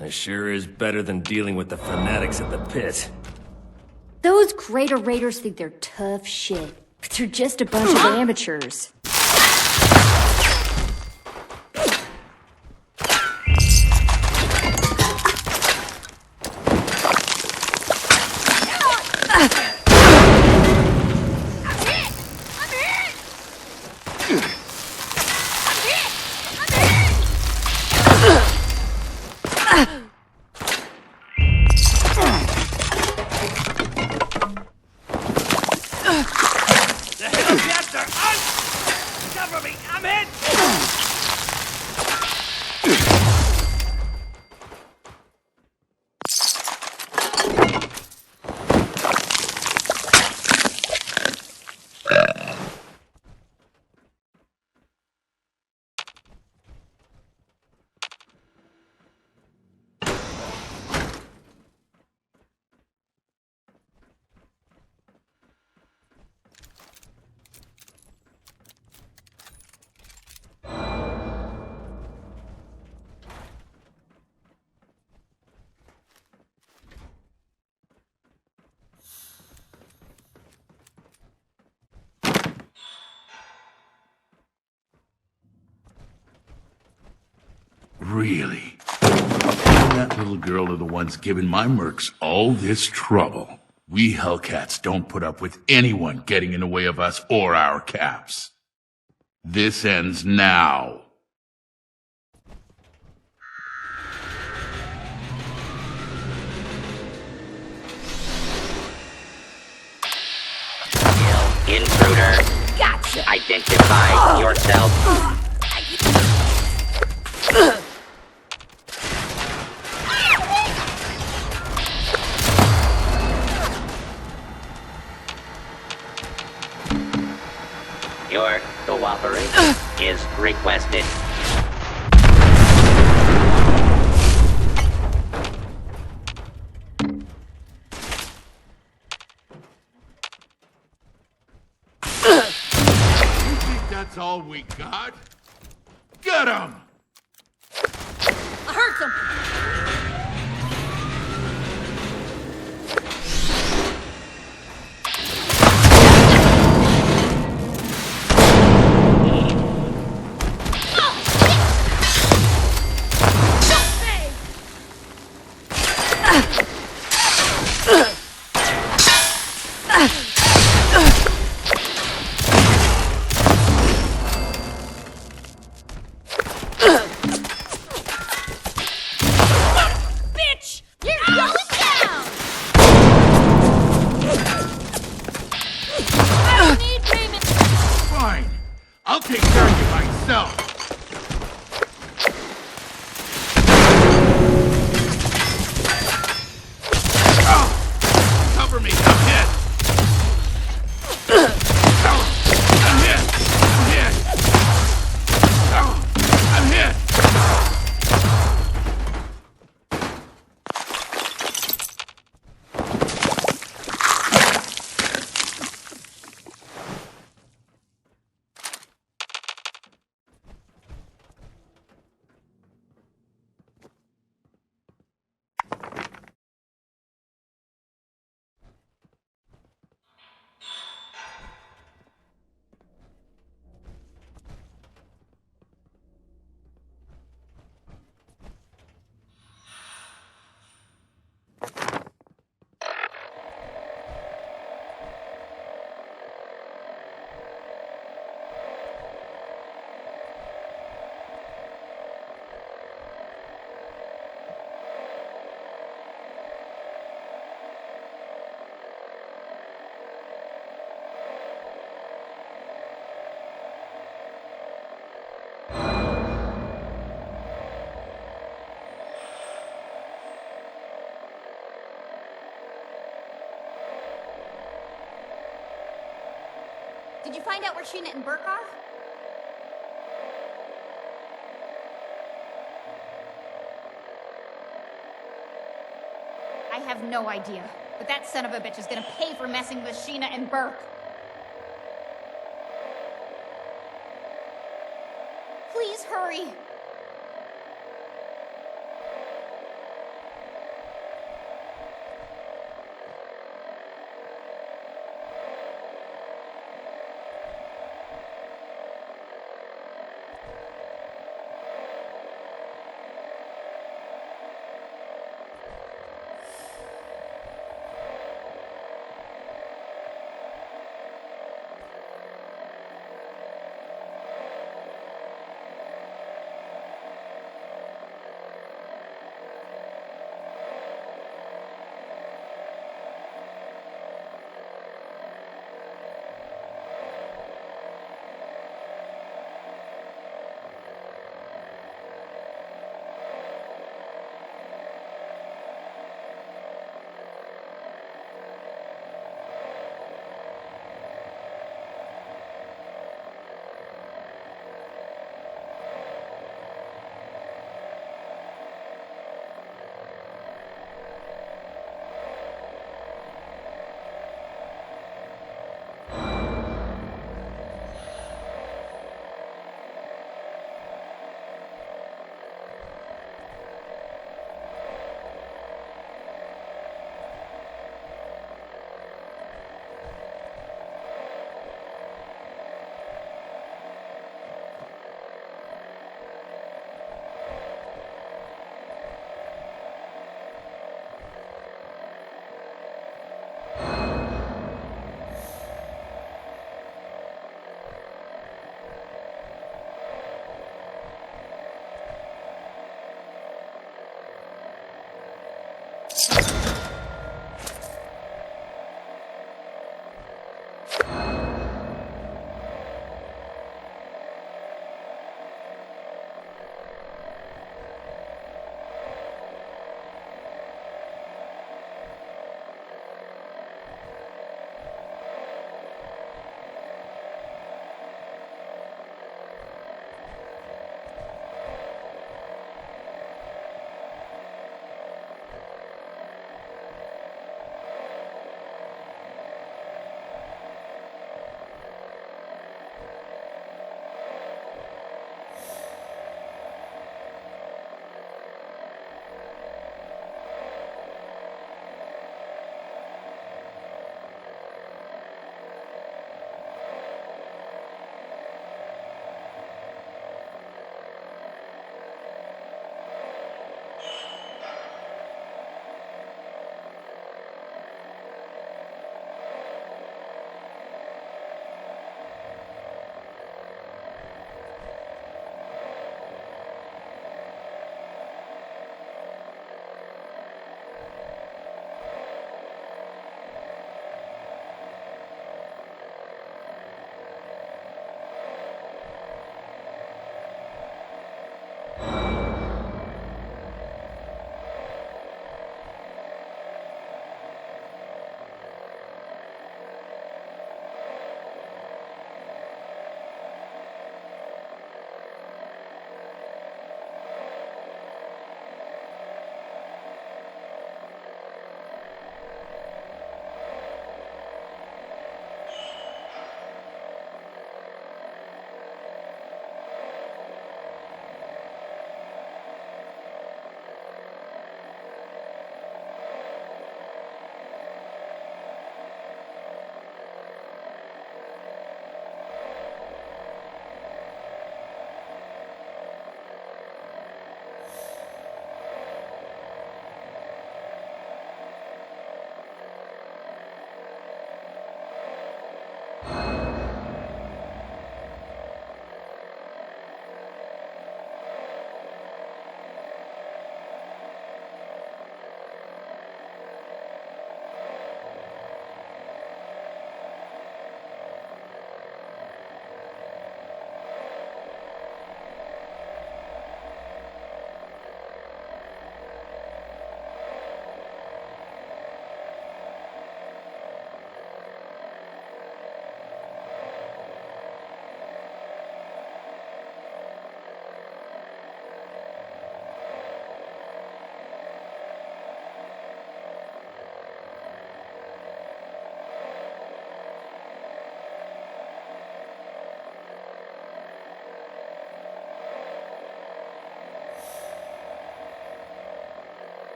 This sure is better than dealing with the fanatics at the pit. Those Greater Raiders think they're tough shit, but they're just a bunch of amateurs. Really? And that little girl are the ones giving my mercs all this trouble. We Hellcats don't put up with anyone getting in the way of us or our caps. This ends now. Intruder. Gotcha. Identify yourself. Your cooperation is requested. You think that's all we got? Get 'em! I heard something. Bitch! You're going down! I don't need payment. Fine. I'll take care of you myself. Cover me. I'm hit. I'm hit. I'm hit. I'm hit. Did you find out where Sheena and Burke are? I have no idea, but that son of a bitch is gonna pay for messing with Sheena and Burke. Please hurry.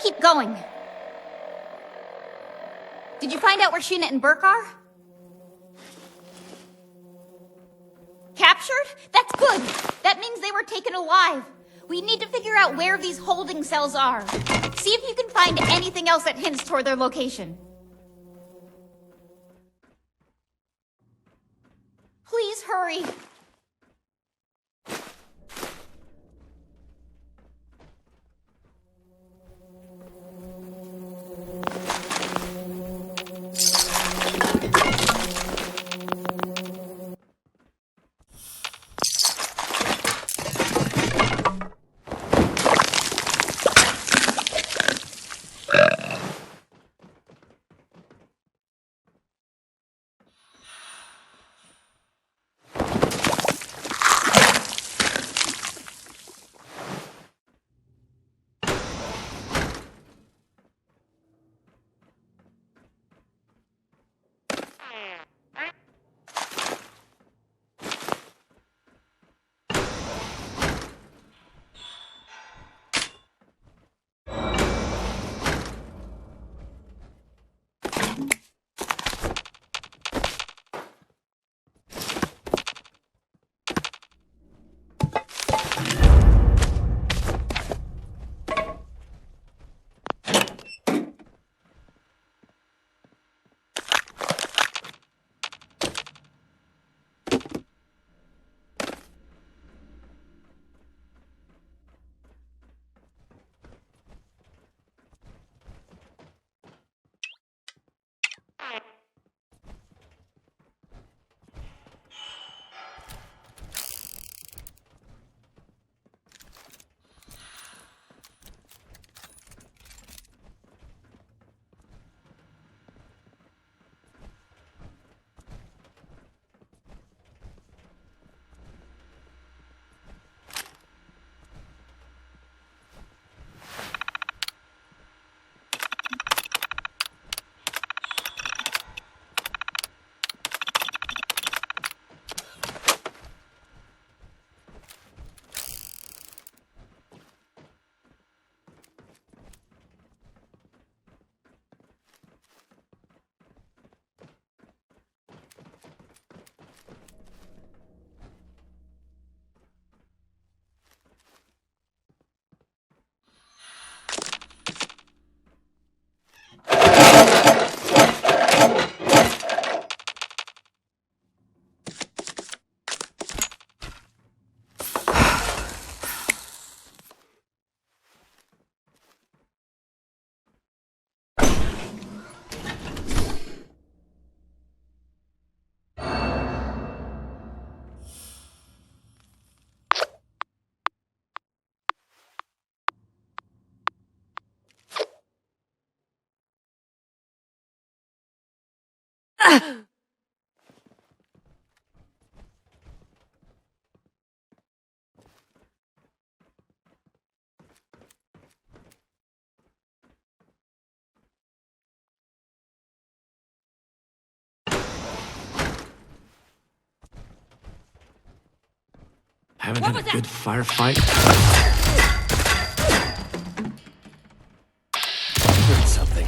keep going. Did you find out where Sheena and Burke are? Captured? That's good. That means they were taken alive. We need to figure out where these holding cells are. See if you can find anything else that hints toward their location. Please hurry. Haven't had a good firefight. Heard something.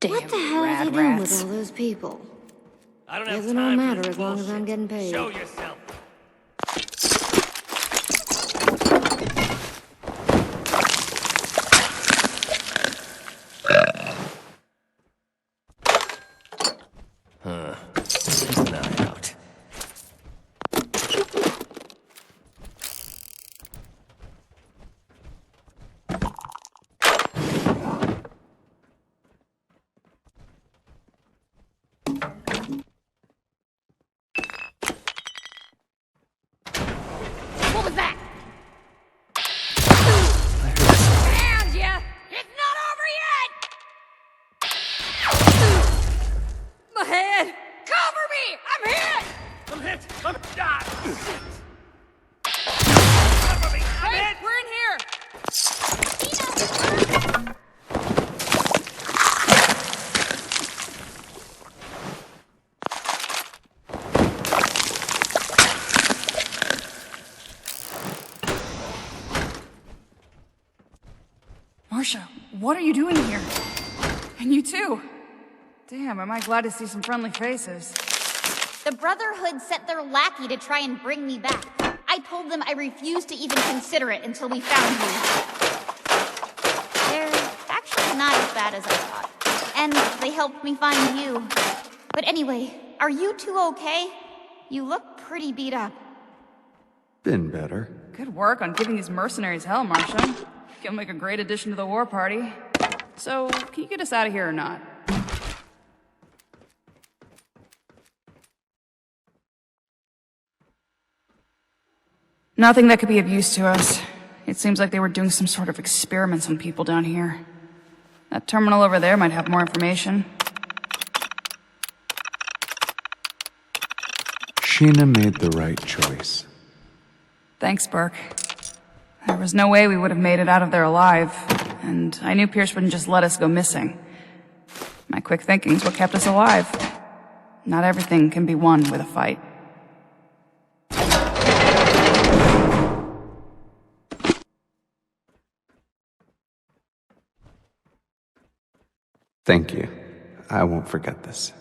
What the hell is he doing with all those people? I don't have Doesn't time all for matter this as long as I'm bullshit. getting paid. Show yourself. Huh. Keep an eye out. What was that? I heard something. Found ya! It's not over yet! My head! Cover me! I'm hit! I'm hit! I'm shot! Hey, we're in here! What are you doing here? And you too. Damn, am I glad to see some friendly faces. The Brotherhood sent their lackey to try and bring me back. I told them I refused to even consider it until we found you. They're actually not as bad as I thought. And they helped me find you. But anyway, are you two okay? You look pretty beat up. Been better. Good work on giving these mercenaries hell, Marcia. You'll make a great addition to the war party. So, can you get us out of here or not? Nothing that could be of use to us. It seems like they were doing some sort of experiments on people down here. That terminal over there might have more information. Sheena made the right choice. Thanks, Burke. There was no way we would have made it out of there alive, and I knew Pierce wouldn't just let us go missing. My quick thinking's what kept us alive. Not everything can be won with a fight. Thank you. I won't forget this.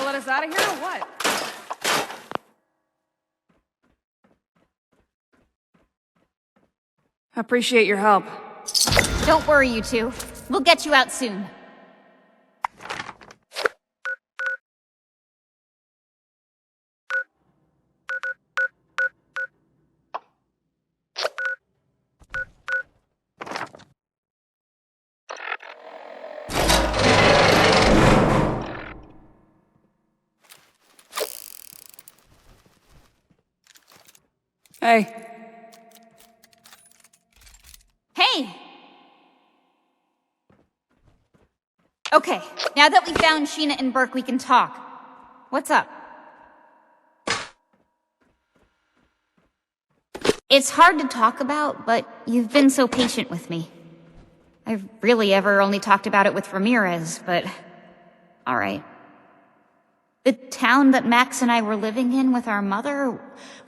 Let us out of here or what? Appreciate your help. Don't worry, you two. We'll get you out soon. Hey. Hey! Okay, now that we found Sheena and Burke, we can talk. What's up? It's hard to talk about, but you've been so patient with me. I've really ever only talked about it with Ramirez, but... alright. The town that Max and I were living in with our mother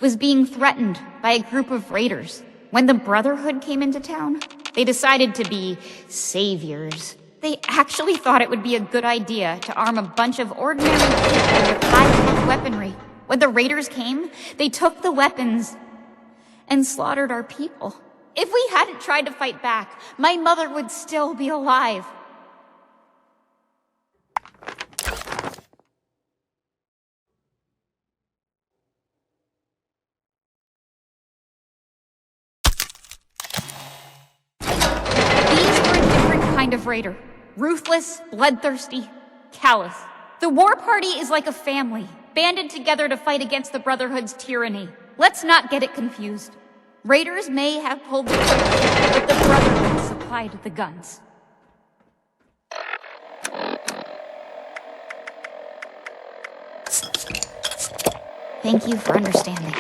was being threatened by a group of raiders. When the Brotherhood came into town, they decided to be saviors. They actually thought it would be a good idea to arm a bunch of ordinary people with high-tech weaponry. When the raiders came, they took the weapons and slaughtered our people. If we hadn't tried to fight back, my mother would still be alive. Kind of raider. Ruthless, bloodthirsty, callous. The war party is like a family, banded together to fight against the Brotherhood's tyranny. Let's not get it confused. Raiders may have pulled the trigger, but the Brotherhood supplied the guns. Thank you for understanding.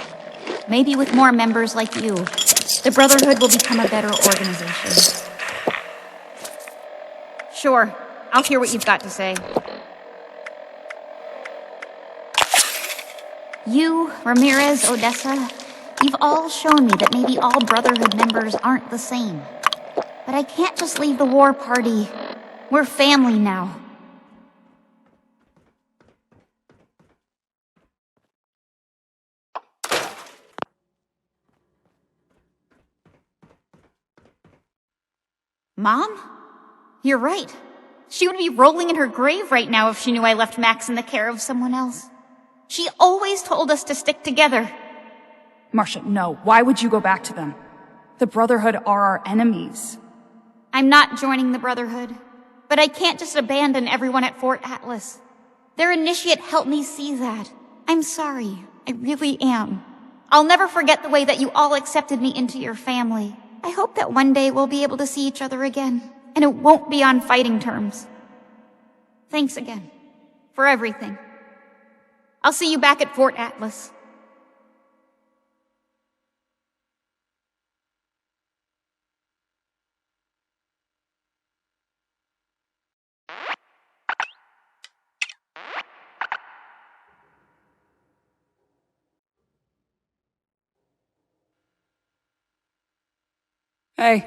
Maybe with more members like you, the Brotherhood will become a better organization. Sure, I'll hear what you've got to say. You, Ramirez, Odessa, you've all shown me that maybe all Brotherhood members aren't the same. But I can't just leave the war party. We're family now. Mom? You're right. She would be rolling in her grave right now if she knew I left Max in the care of someone else. She always told us to stick together. Marcia, no. Why would you go back to them? The Brotherhood are our enemies. I'm not joining the Brotherhood, but I can't just abandon everyone at Fort Atlas. Their initiate helped me see that. I'm sorry. I really am. I'll never forget the way that you all accepted me into your family. I hope that one day we'll be able to see each other again, and it won't be on fighting terms. Thanks again. For everything. I'll see you back at Fort Atlas. Hey.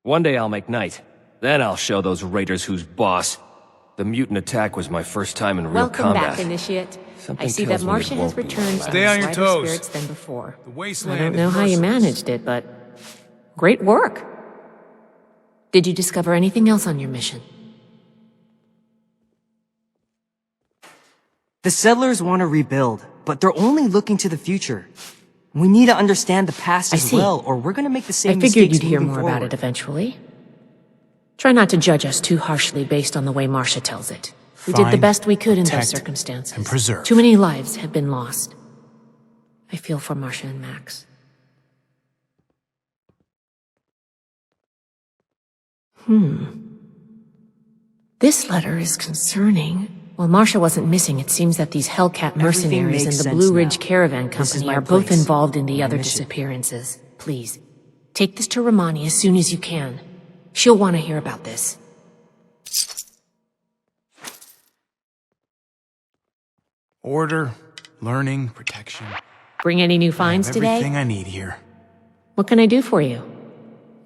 One day I'll make night. Then I'll show those raiders who's boss. The mutant attack was my first time in real Welcome combat. back, Initiate. Something I see tells that me it Marcia has won't be returned long. Stay on your lighter toes. spirits than before. The I wasteland don't know is how you merciless. managed it, but great work. Did you discover anything else on your mission? The settlers want to rebuild, but they're only looking to the future. We need to understand the past I as see. well, or we're gonna make the I same figured mistakes you'd hear moving more about forward. it eventually. Try not to judge us too harshly based on the way Marcia tells it. We did the Find, best we could in those protect, circumstances. and preserve. Too many lives have been lost. I feel for Marcia and Max. This letter is concerning. While Marcia wasn't missing, it seems that these Hellcat mercenaries and makes the sense Blue Ridge now. Caravan This is Company my are both place, involved in the my other mission. disappearances. Please, take this to Romani as soon as you can. She'll want to hear about this. Order, learning, protection. Bring any new I have finds today? everything I need here. What can I do for you?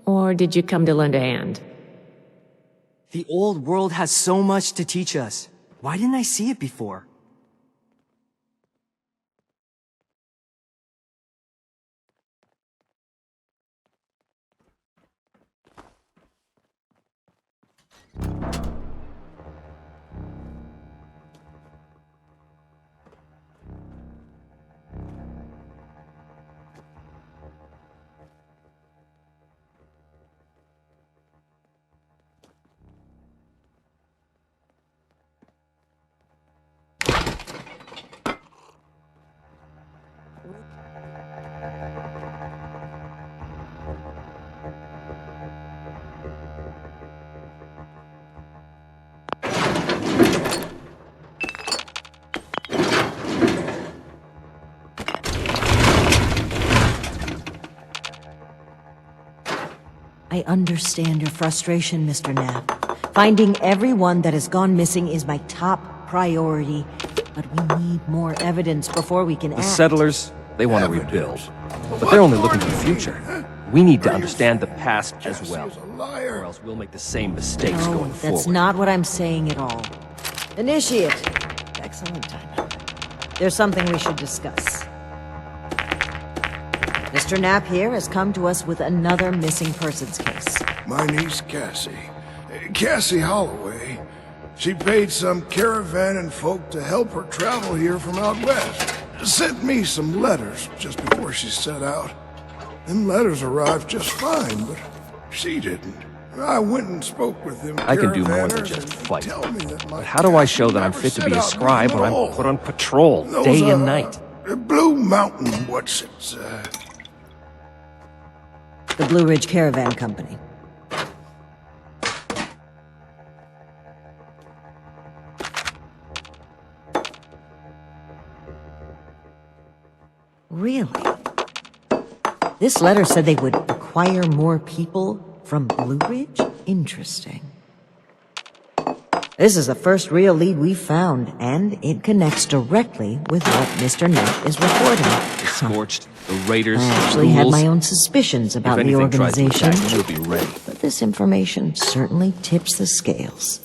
Or did you come to lend a hand? The old world has so much to teach us. Why didn't I see it before? I understand your frustration, Mr. Knapp. Finding everyone that has gone missing is my top priority. But we need more evidence before we can The act. settlers, they want to rebuild. But they're only looking to the future. We need to understand the past as well. Or else we'll make the same mistakes No, going that's forward. not what I'm saying at all. Initiate. Excellent timing. There's something we should discuss. Mr. Knapp here has come to us with another missing persons case. My niece Cassie. Cassie Holloway. She paid some caravan and folk to help her travel here from out west. sent me some letters just before she set out. Them letters arrived just fine, but she didn't. I went and spoke with them. I can do more than just fight. But how do I show that I'm fit to be a scribe when I'm put on patrol day and night? Blue Mountain, what's it? The Blue Ridge Caravan Company. Really? This letter said they would acquire more people from Blue Ridge? Interesting. This is the first real lead we've found, and it connects directly with what Mr. Knapp is reporting. The Scorched, the Raiders, I the actually had ghouls. my own suspicions about If the anything tries to organization, attack, we'll be ready. but this information certainly tips the scales.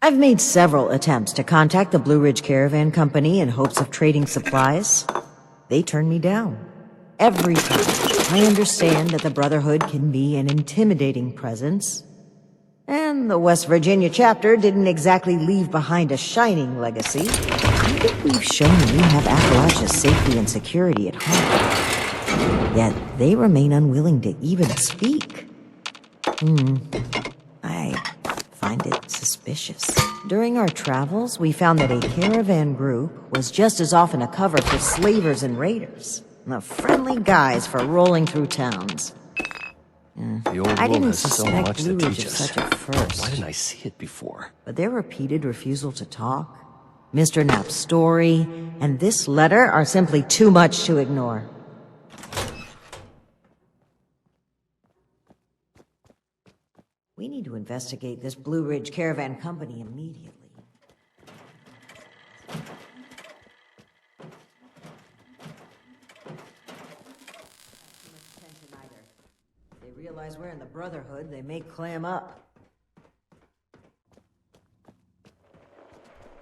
I've made several attempts to contact the Blue Ridge Caravan Company in hopes of trading supplies. They turned me down. Every time. I understand that the Brotherhood can be an intimidating presence, and the West Virginia chapter didn't exactly leave behind a shining legacy. I think we've shown we have Appalachia's safety and security at heart. Yet they remain unwilling to even speak. I find it suspicious. During our travels, we found that a caravan group was just as often a cover for slavers and raiders. The friendly guys for rolling through towns. The old I world didn't has so suspect much Blue to Ridge teach of us. such a first. Why didn't I see it before? But their repeated refusal to talk, Mr. Knapp's story, and this letter are simply too much to ignore. We need to investigate this Blue Ridge Caravan Company immediately. If they realize we're in the Brotherhood, they may clam up.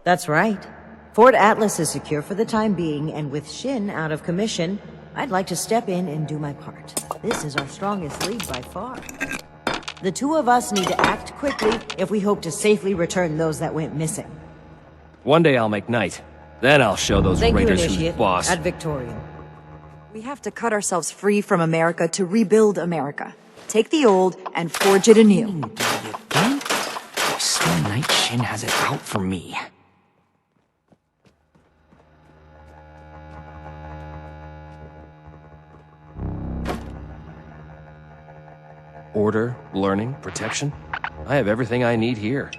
That's right. Fort Atlas is secure for the time being, and with Shin out of commission, I'd like to step in and do my part. This is our strongest league by far. The two of us need to act quickly if we hope to safely return those that went missing. One day I'll make night. Then I'll show those Thank you, raiders who's Initiate. boss. Ad Victoriam. We have to cut ourselves free from America to rebuild America. Take the old and forge it anew. Still Night Shin has it out for me. Order, learning, protection. I have everything I need here.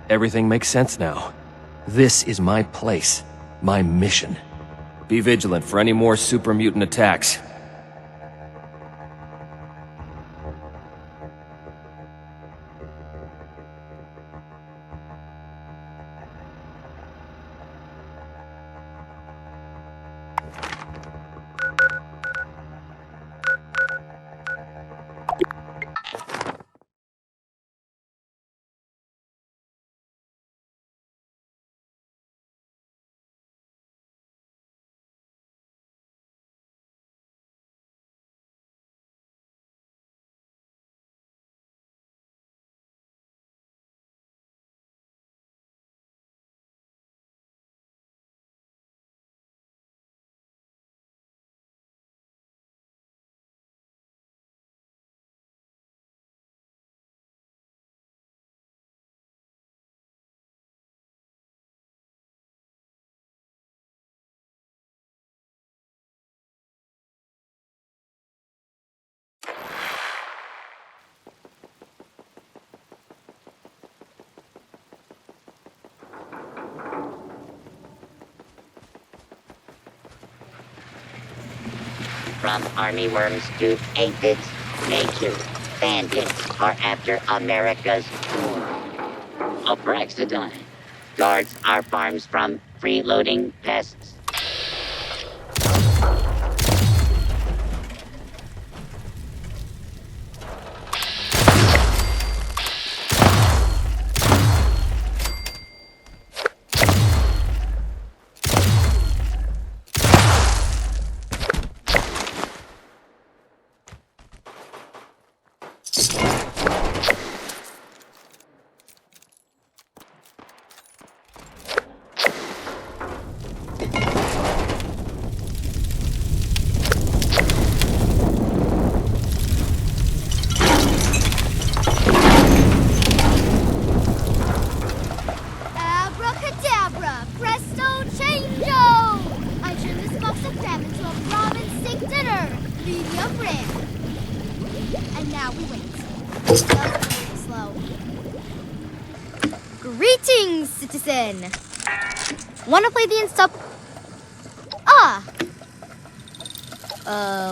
Everything makes sense now. This is my place, my mission. Be vigilant for any more super mutant attacks. From army worms to aphids, nature, bandits are after America's poor. Opraxodon guards our farms from freeloading pests. Medium rare. And now we wait. Just a little slow. Greetings, citizen. Wanna play the install? Ah.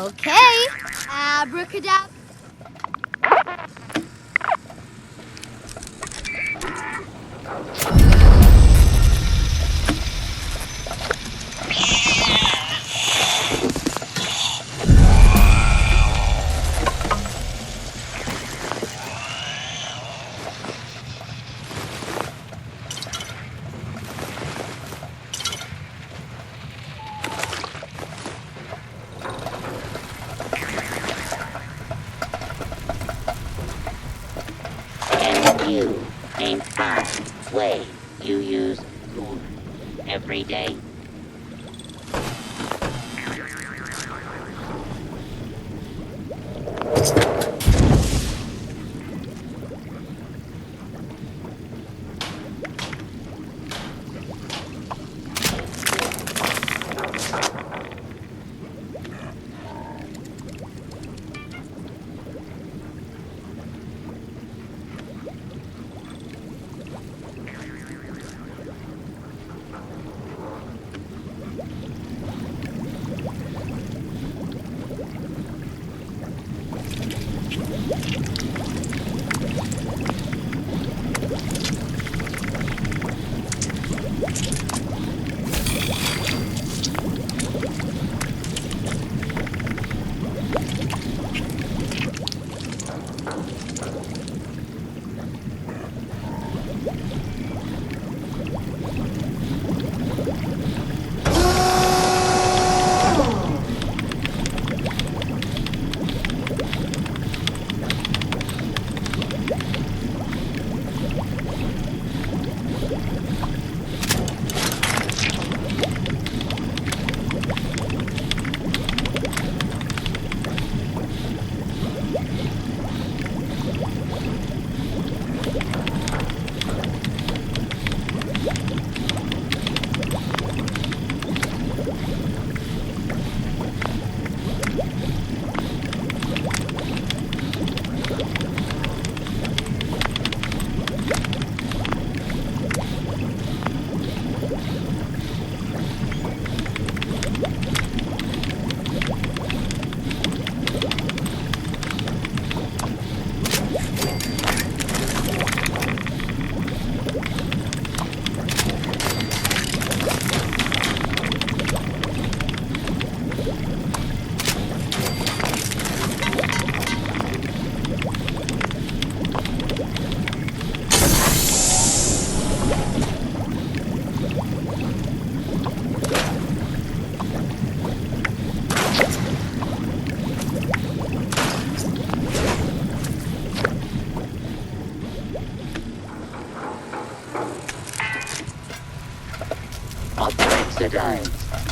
Okay. Abracadabra. You ain't fine. Way you use every day.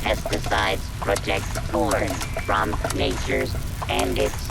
Pesticides protect corn from nature's bandits.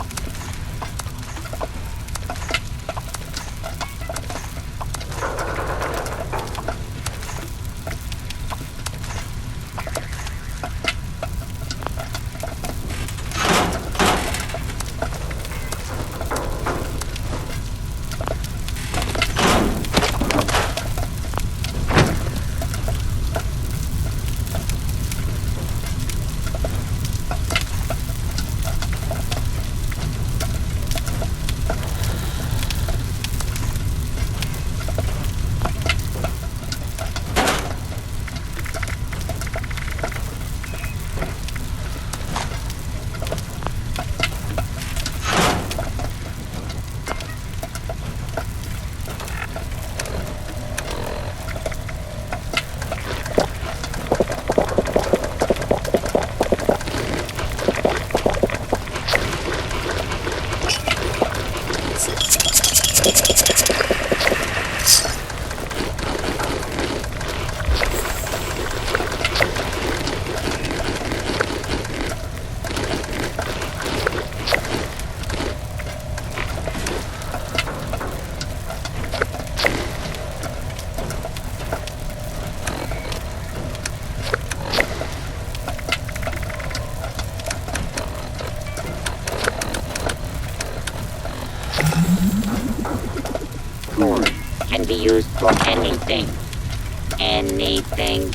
used for anything. Anything.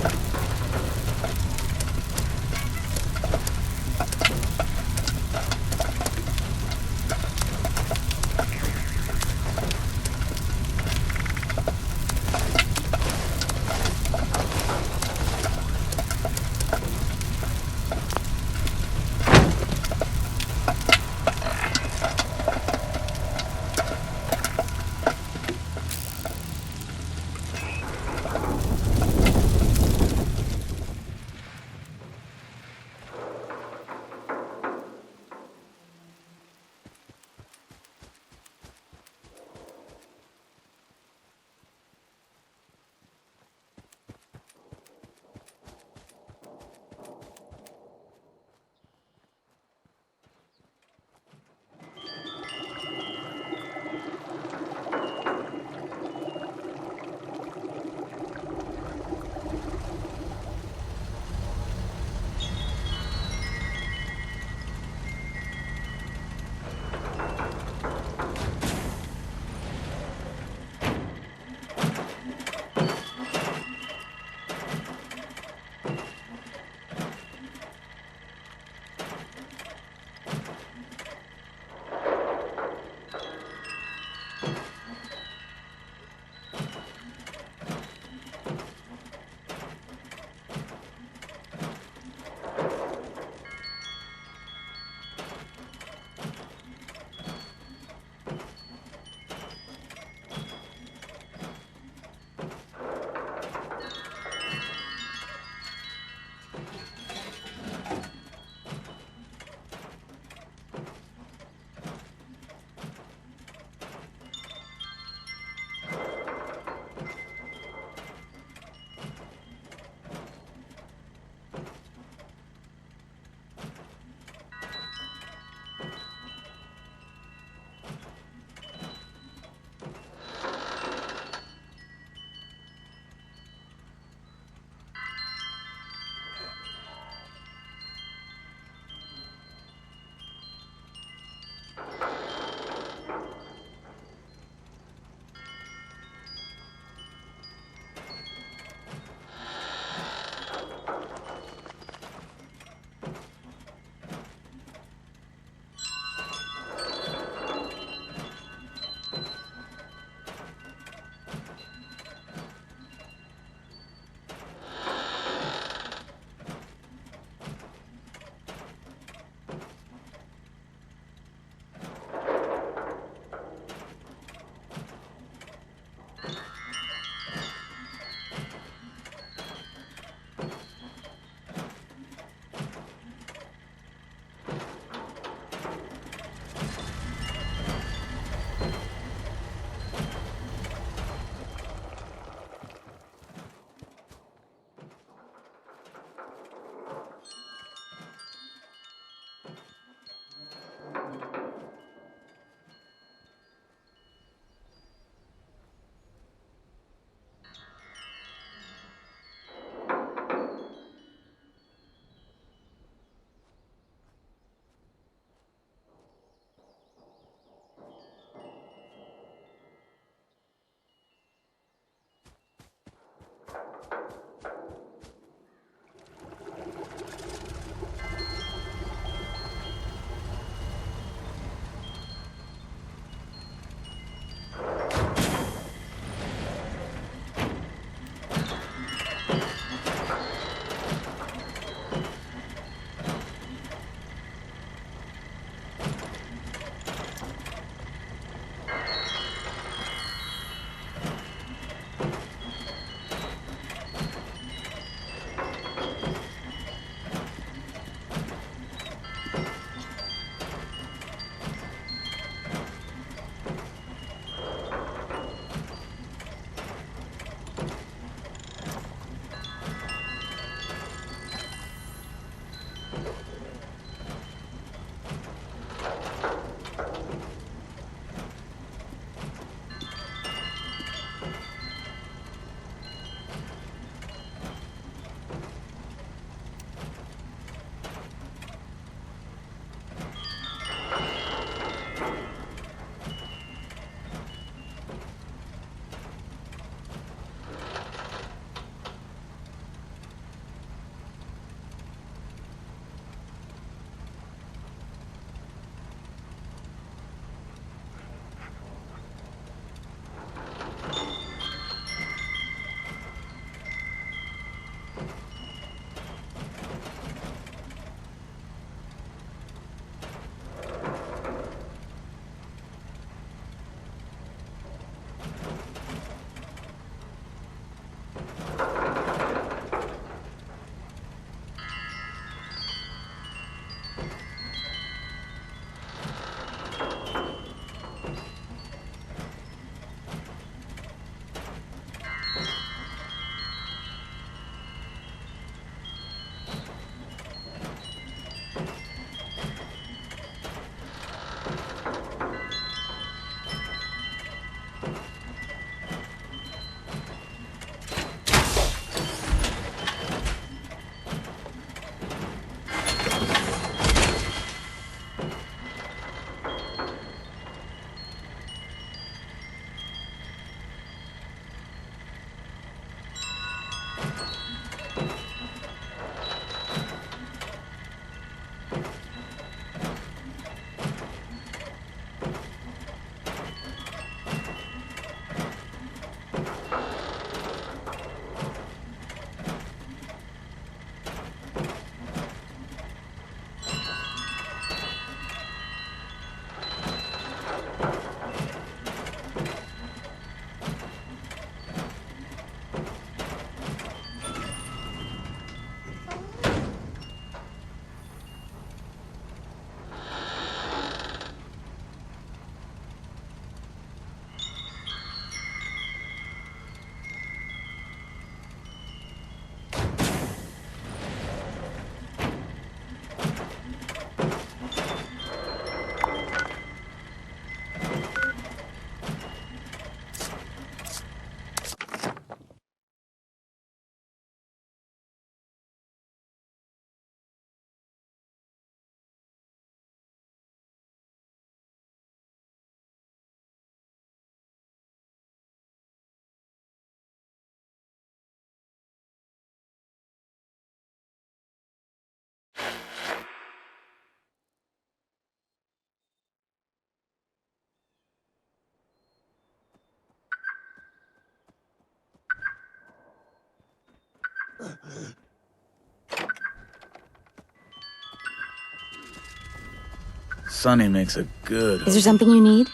Sonny makes a good... Is there something you need?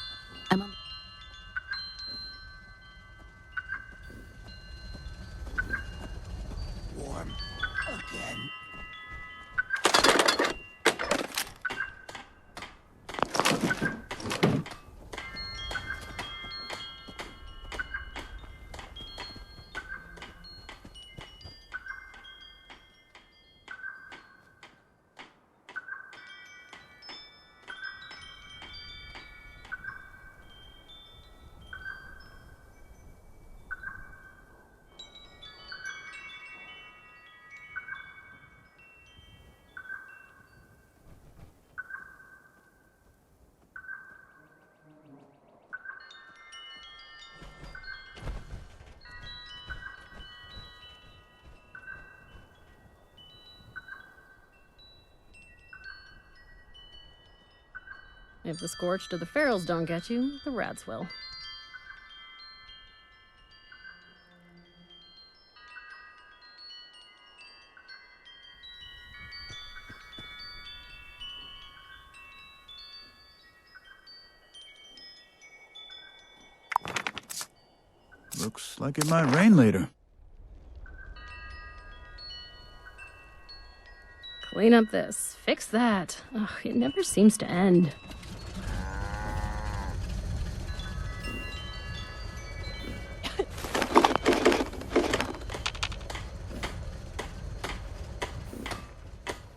Warm again. If the Scorched or the Ferals don't get you, the rats will. Looks like it might rain later. Clean up this, fix that. Ugh, it never seems to end.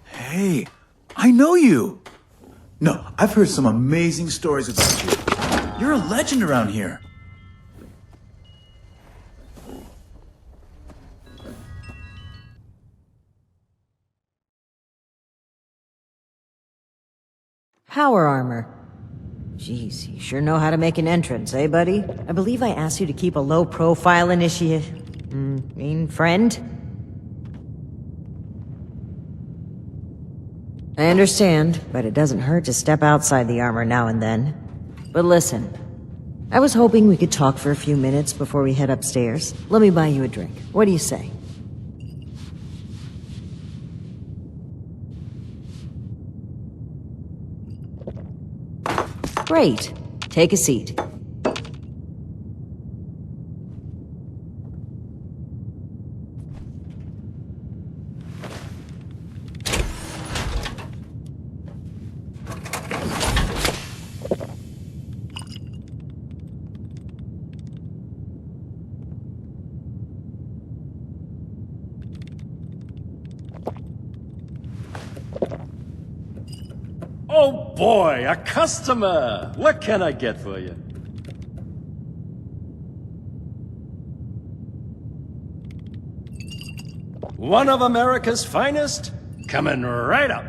Hey, I know you! No, I've heard some amazing stories about you. You're a legend around here. Power armor. Jeez, you sure know how to make an entrance, eh, buddy? I believe I asked you to keep a low profile friend? I understand, but it doesn't hurt to step outside the armor now and then. But listen, I was hoping we could talk for a few minutes before we head upstairs. Let me buy you a drink. What do you say? Great. Take a seat. Oh boy, a customer! What can I get for you? One of America's finest? Coming right up.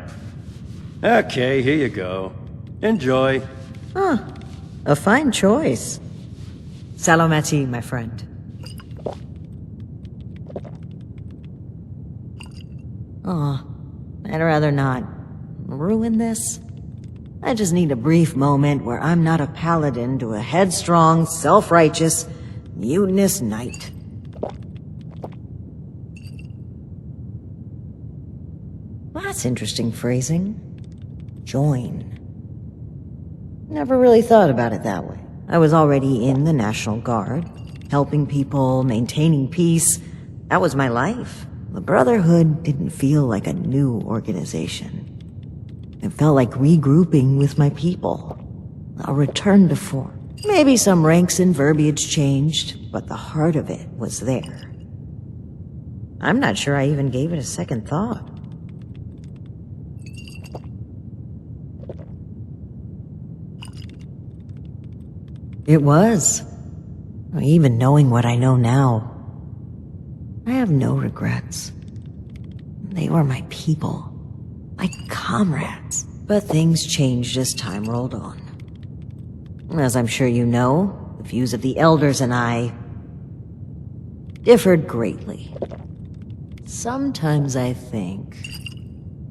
Okay, here you go. Enjoy. Huh. A fine choice. Salomati, my friend. Aw, I'd rather not ruin this. I just need a brief moment where I'm not a paladin to a headstrong, self-righteous, mutinous knight. That's interesting phrasing. Join. Never really thought about it that way. I was already in the National Guard, helping people, maintaining peace. That was my life. The Brotherhood didn't feel like a new organization. It felt like regrouping with my people. A return to form. Maybe some ranks and verbiage changed, but the heart of it was there. I'm not sure I even gave it a second thought. It was. Even knowing what I know now, I have no regrets. They were my people. My comrades. But things changed as time rolled on. As I'm sure you know, the views of the elders and I differed greatly. Sometimes I think...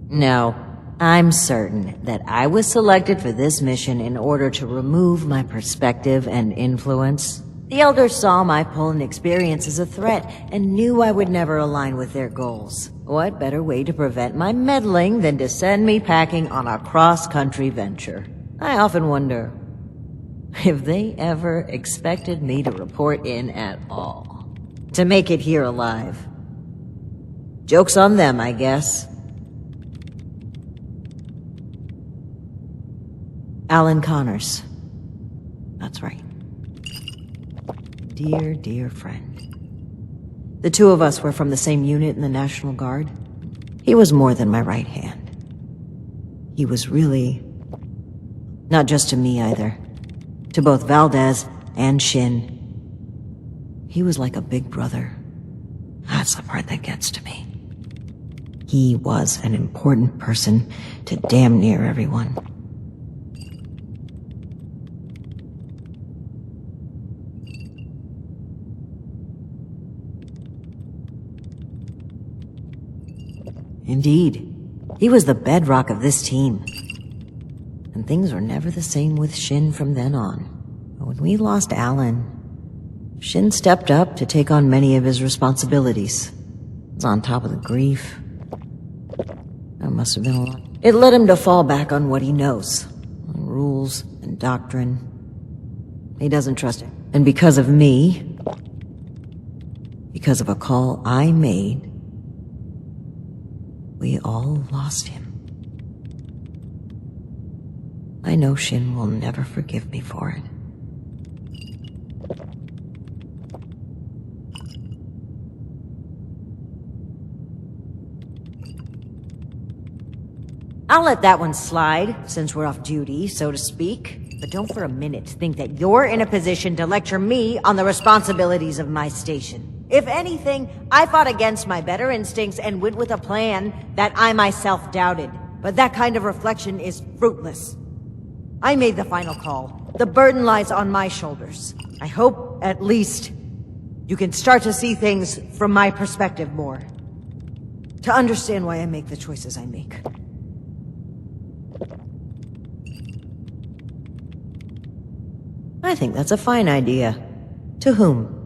No, I'm certain that I was selected for this mission in order to remove my perspective and influence. The elders saw my pull and experience as a threat and knew I would never align with their goals. What better way to prevent my meddling than to send me packing on a cross-country venture? I often wonder if they ever expected me to report in at all. To make it here alive. Joke's on them, I guess. Alan Connors. That's right. Dear, dear friend. The two of us were from the same unit in the National Guard. He was more than my right hand. He was really... not just to me either. To both Valdez and Shin. He was like a big brother. That's the part that gets to me. He was an important person to damn near everyone. Indeed. He was the bedrock of this team. And things were never the same with Shin from then on. But when we lost Alan, Shin stepped up to take on many of his responsibilities. He was on top of the grief. That must have been a lot. It led him to fall back on what he knows. On rules and doctrine. He doesn't trust it. And because of me, because of a call I made, we all lost him. I know Shin will never forgive me for it. I'll let that one slide, since we're off duty, so to speak. But don't for a minute think that you're in a position to lecture me on the responsibilities of my station. If anything, I fought against my better instincts and went with a plan that I myself doubted. But that kind of reflection is fruitless. I made the final call. The burden lies on my shoulders. I hope, at least, you can start to see things from my perspective more. To understand why I make the choices I make. I think that's a fine idea. To whom?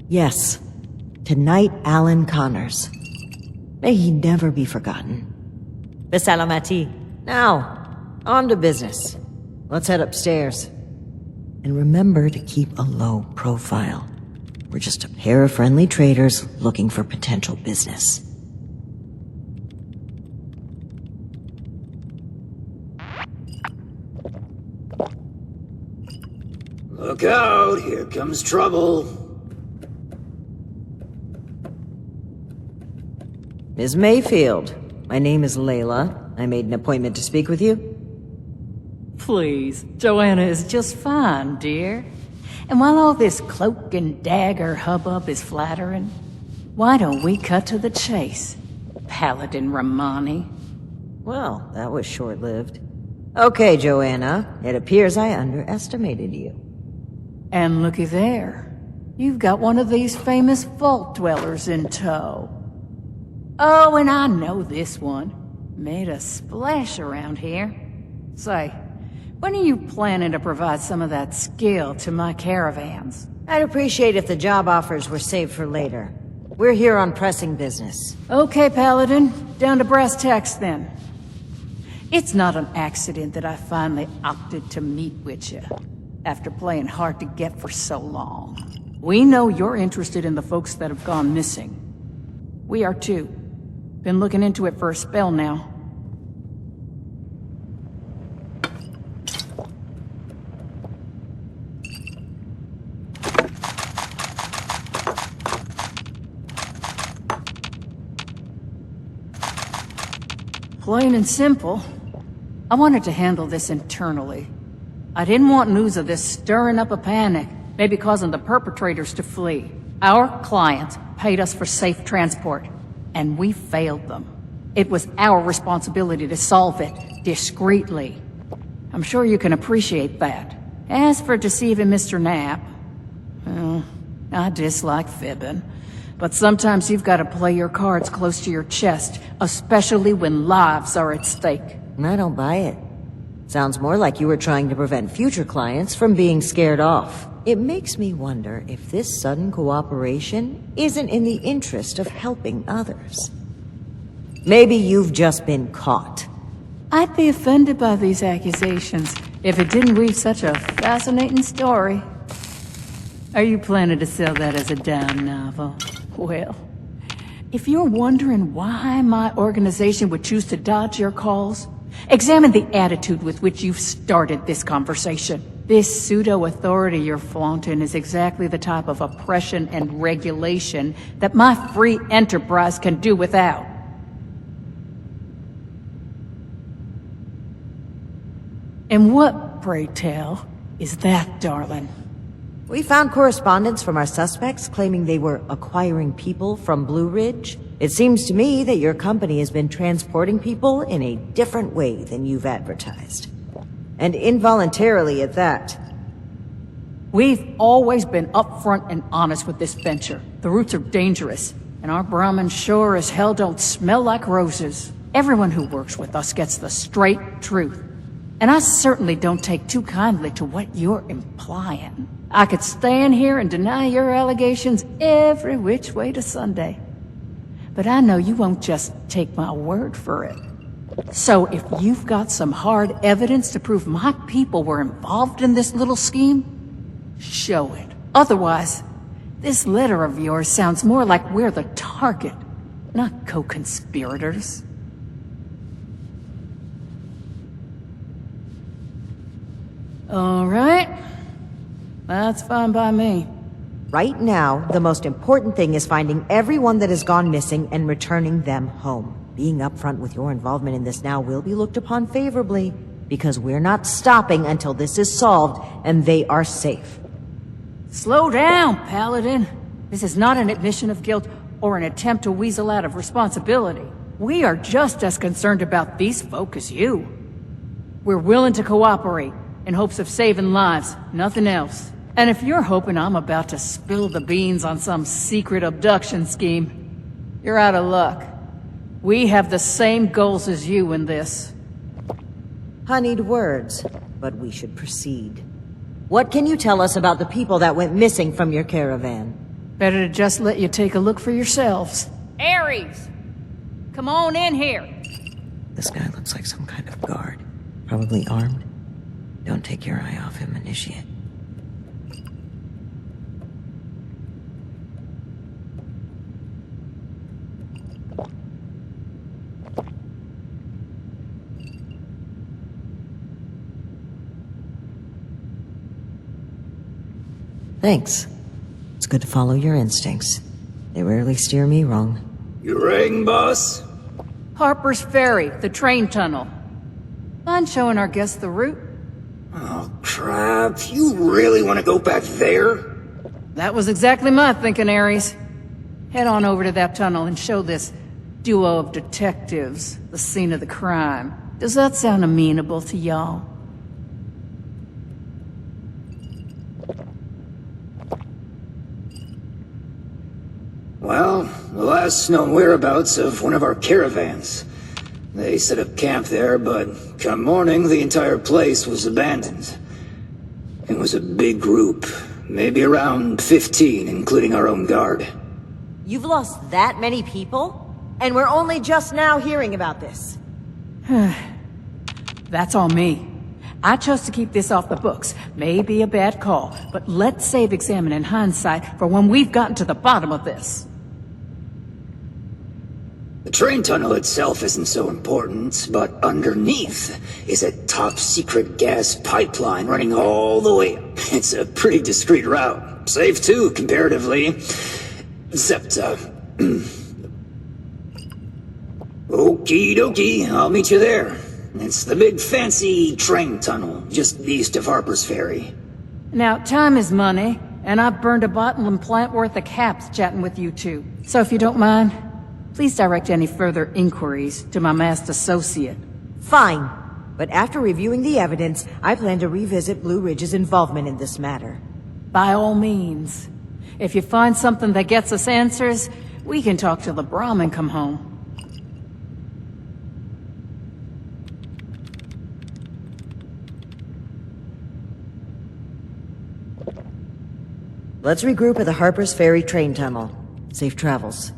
Yes. Tonight, Alan Connors. May he never be forgotten. Bisalamati. Now, on to business. Let's head upstairs. And remember to keep a low profile. We're just a pair of friendly traders looking for potential business. Look out, here comes trouble. Ms. Mayfield, my name is Layla. I made an appointment to speak with you. Please, Joanna is just fine, dear. And while all this cloak and dagger hubbub is flattering, why don't we cut to the chase, Paladin Romani? Well, that was short-lived. Okay, Joanna, it appears I underestimated you. And looky there. You've got one of these famous vault dwellers in tow. Oh, and I know this one. Made a splash around here. Say, when are you planning to provide some of that skill to my caravans? I'd appreciate if the job offers were saved for later. We're here on pressing business. Okay, Paladin. Down to brass tacks, then. It's not an accident that I finally opted to meet with you, after playing hard to get for so long. We know you're interested in the folks that have gone missing. We are too. Been looking into it for a spell now. Plain and simple. I wanted to handle this internally. I didn't want news of this stirring up a panic, maybe causing the perpetrators to flee. Our clients paid us for safe transport, and we failed them. It was our responsibility to solve it discreetly. I'm sure you can appreciate that. As for deceiving Mr. Knapp, well, I dislike fibbing. But sometimes you've got to play your cards close to your chest, especially when lives are at stake. I don't buy it. Sounds more like you were trying to prevent future clients from being scared off. It makes me wonder if this sudden cooperation isn't in the interest of helping others. Maybe you've just been caught. I'd be offended by these accusations if it didn't weave such a fascinating story. Are you planning to sell that as a dime novel? Well, if you're wondering why my organization would choose to dodge your calls, examine the attitude with which you've started this conversation. This pseudo-authority you're flaunting is exactly the type of oppression and regulation that my free enterprise can do without. And what, pray tell, is that, darling? We found correspondence from our suspects claiming they were acquiring people from Blue Ridge. It seems to me that your company has been transporting people in a different way than you've advertised. And involuntarily at that. We've always been upfront and honest with this venture. The routes are dangerous, and our Brahmin sure as hell don't smell like roses. Everyone who works with us gets the straight truth. And I certainly don't take too kindly to what you're implying. I could stand here and deny your allegations every which way to Sunday. But I know you won't just take my word for it. So if you've got some hard evidence to prove my people were involved in this little scheme, show it. Otherwise, this letter of yours sounds more like we're the target, not co-conspirators. All right. That's fine by me. Right now, the most important thing is finding everyone that has gone missing and returning them home. Being upfront with your involvement in this now will be looked upon favorably, because we're not stopping until this is solved and they are safe. Slow down, Paladin. This is not an admission of guilt or an attempt to weasel out of responsibility. We are just as concerned about these folk as you. We're willing to cooperate in hopes of saving lives, nothing else. And if you're hoping I'm about to spill the beans on some secret abduction scheme, you're out of luck. We have the same goals as you in this. Honeyed words, but we should proceed. What can you tell us about the people that went missing from your caravan? Better to just let you take a look for yourselves. Ares! Come on in here! This guy looks like some kind of guard. Probably armed. Don't take your eye off him, Initiate. Thanks. It's good to follow your instincts. They rarely steer me wrong. You rang, boss? Harper's Ferry, the train tunnel. Mind showing our guests the route? Oh, crap. You really want to go back there? That was exactly my thinking, Ares. Head on over to that tunnel and show this duo of detectives the scene of the crime. Does that sound amenable to y'all? Well, the last known whereabouts of one of our caravans. They set up camp there, but come morning, the entire place was abandoned. It was a big group, maybe around 15, including our own guard. You've lost that many people? And we're only just now hearing about this. That's on me. I chose to keep this off the books. Maybe a bad call, but let's save examining hindsight for when we've gotten to the bottom of this. The train tunnel itself isn't so important, but underneath is a top-secret gas pipeline running all the way up. It's a pretty discreet route. Safe too, comparatively. Except, Okie dokie, I'll meet you there. It's the big fancy train tunnel, just east of Harper's Ferry. Now, time is money, and I've burned a bottle and plant worth of caps chatting with you two. So if you don't mind, please direct any further inquiries to my masked associate. Fine. But after reviewing the evidence, I plan to revisit Blue Ridge's involvement in this matter. By all means. If you find something that gets us answers, we can talk till the Brahmin come home. Let's regroup at the Harper's Ferry train tunnel. Safe travels.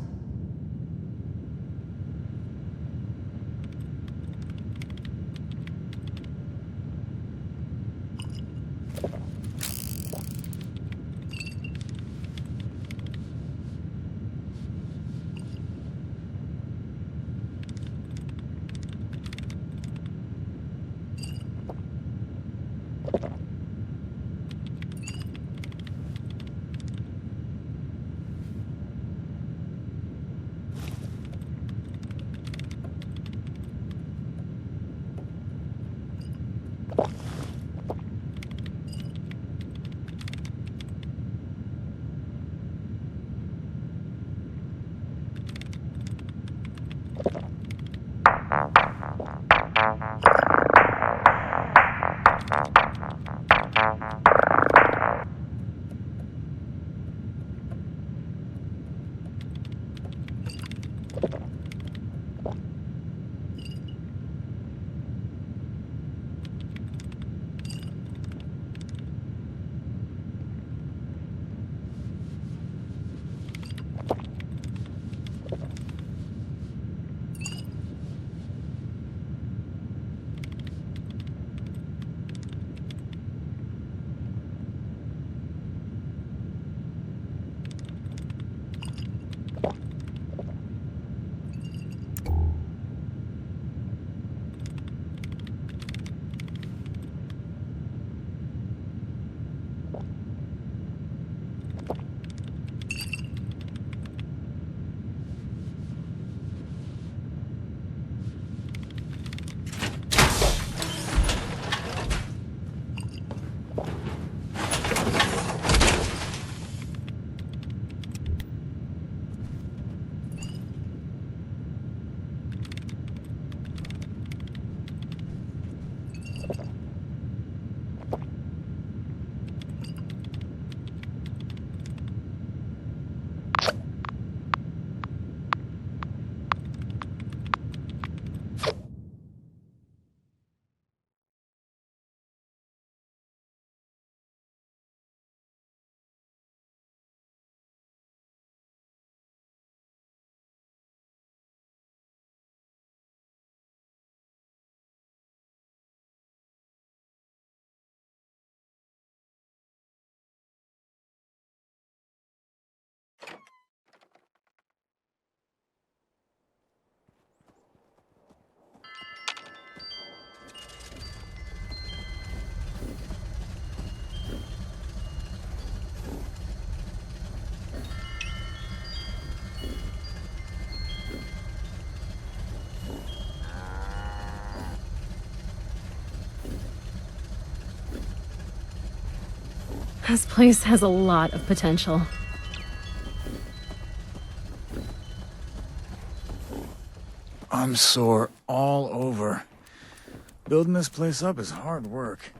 This place has a lot of potential. I'm sore all over. Building this place up is hard work.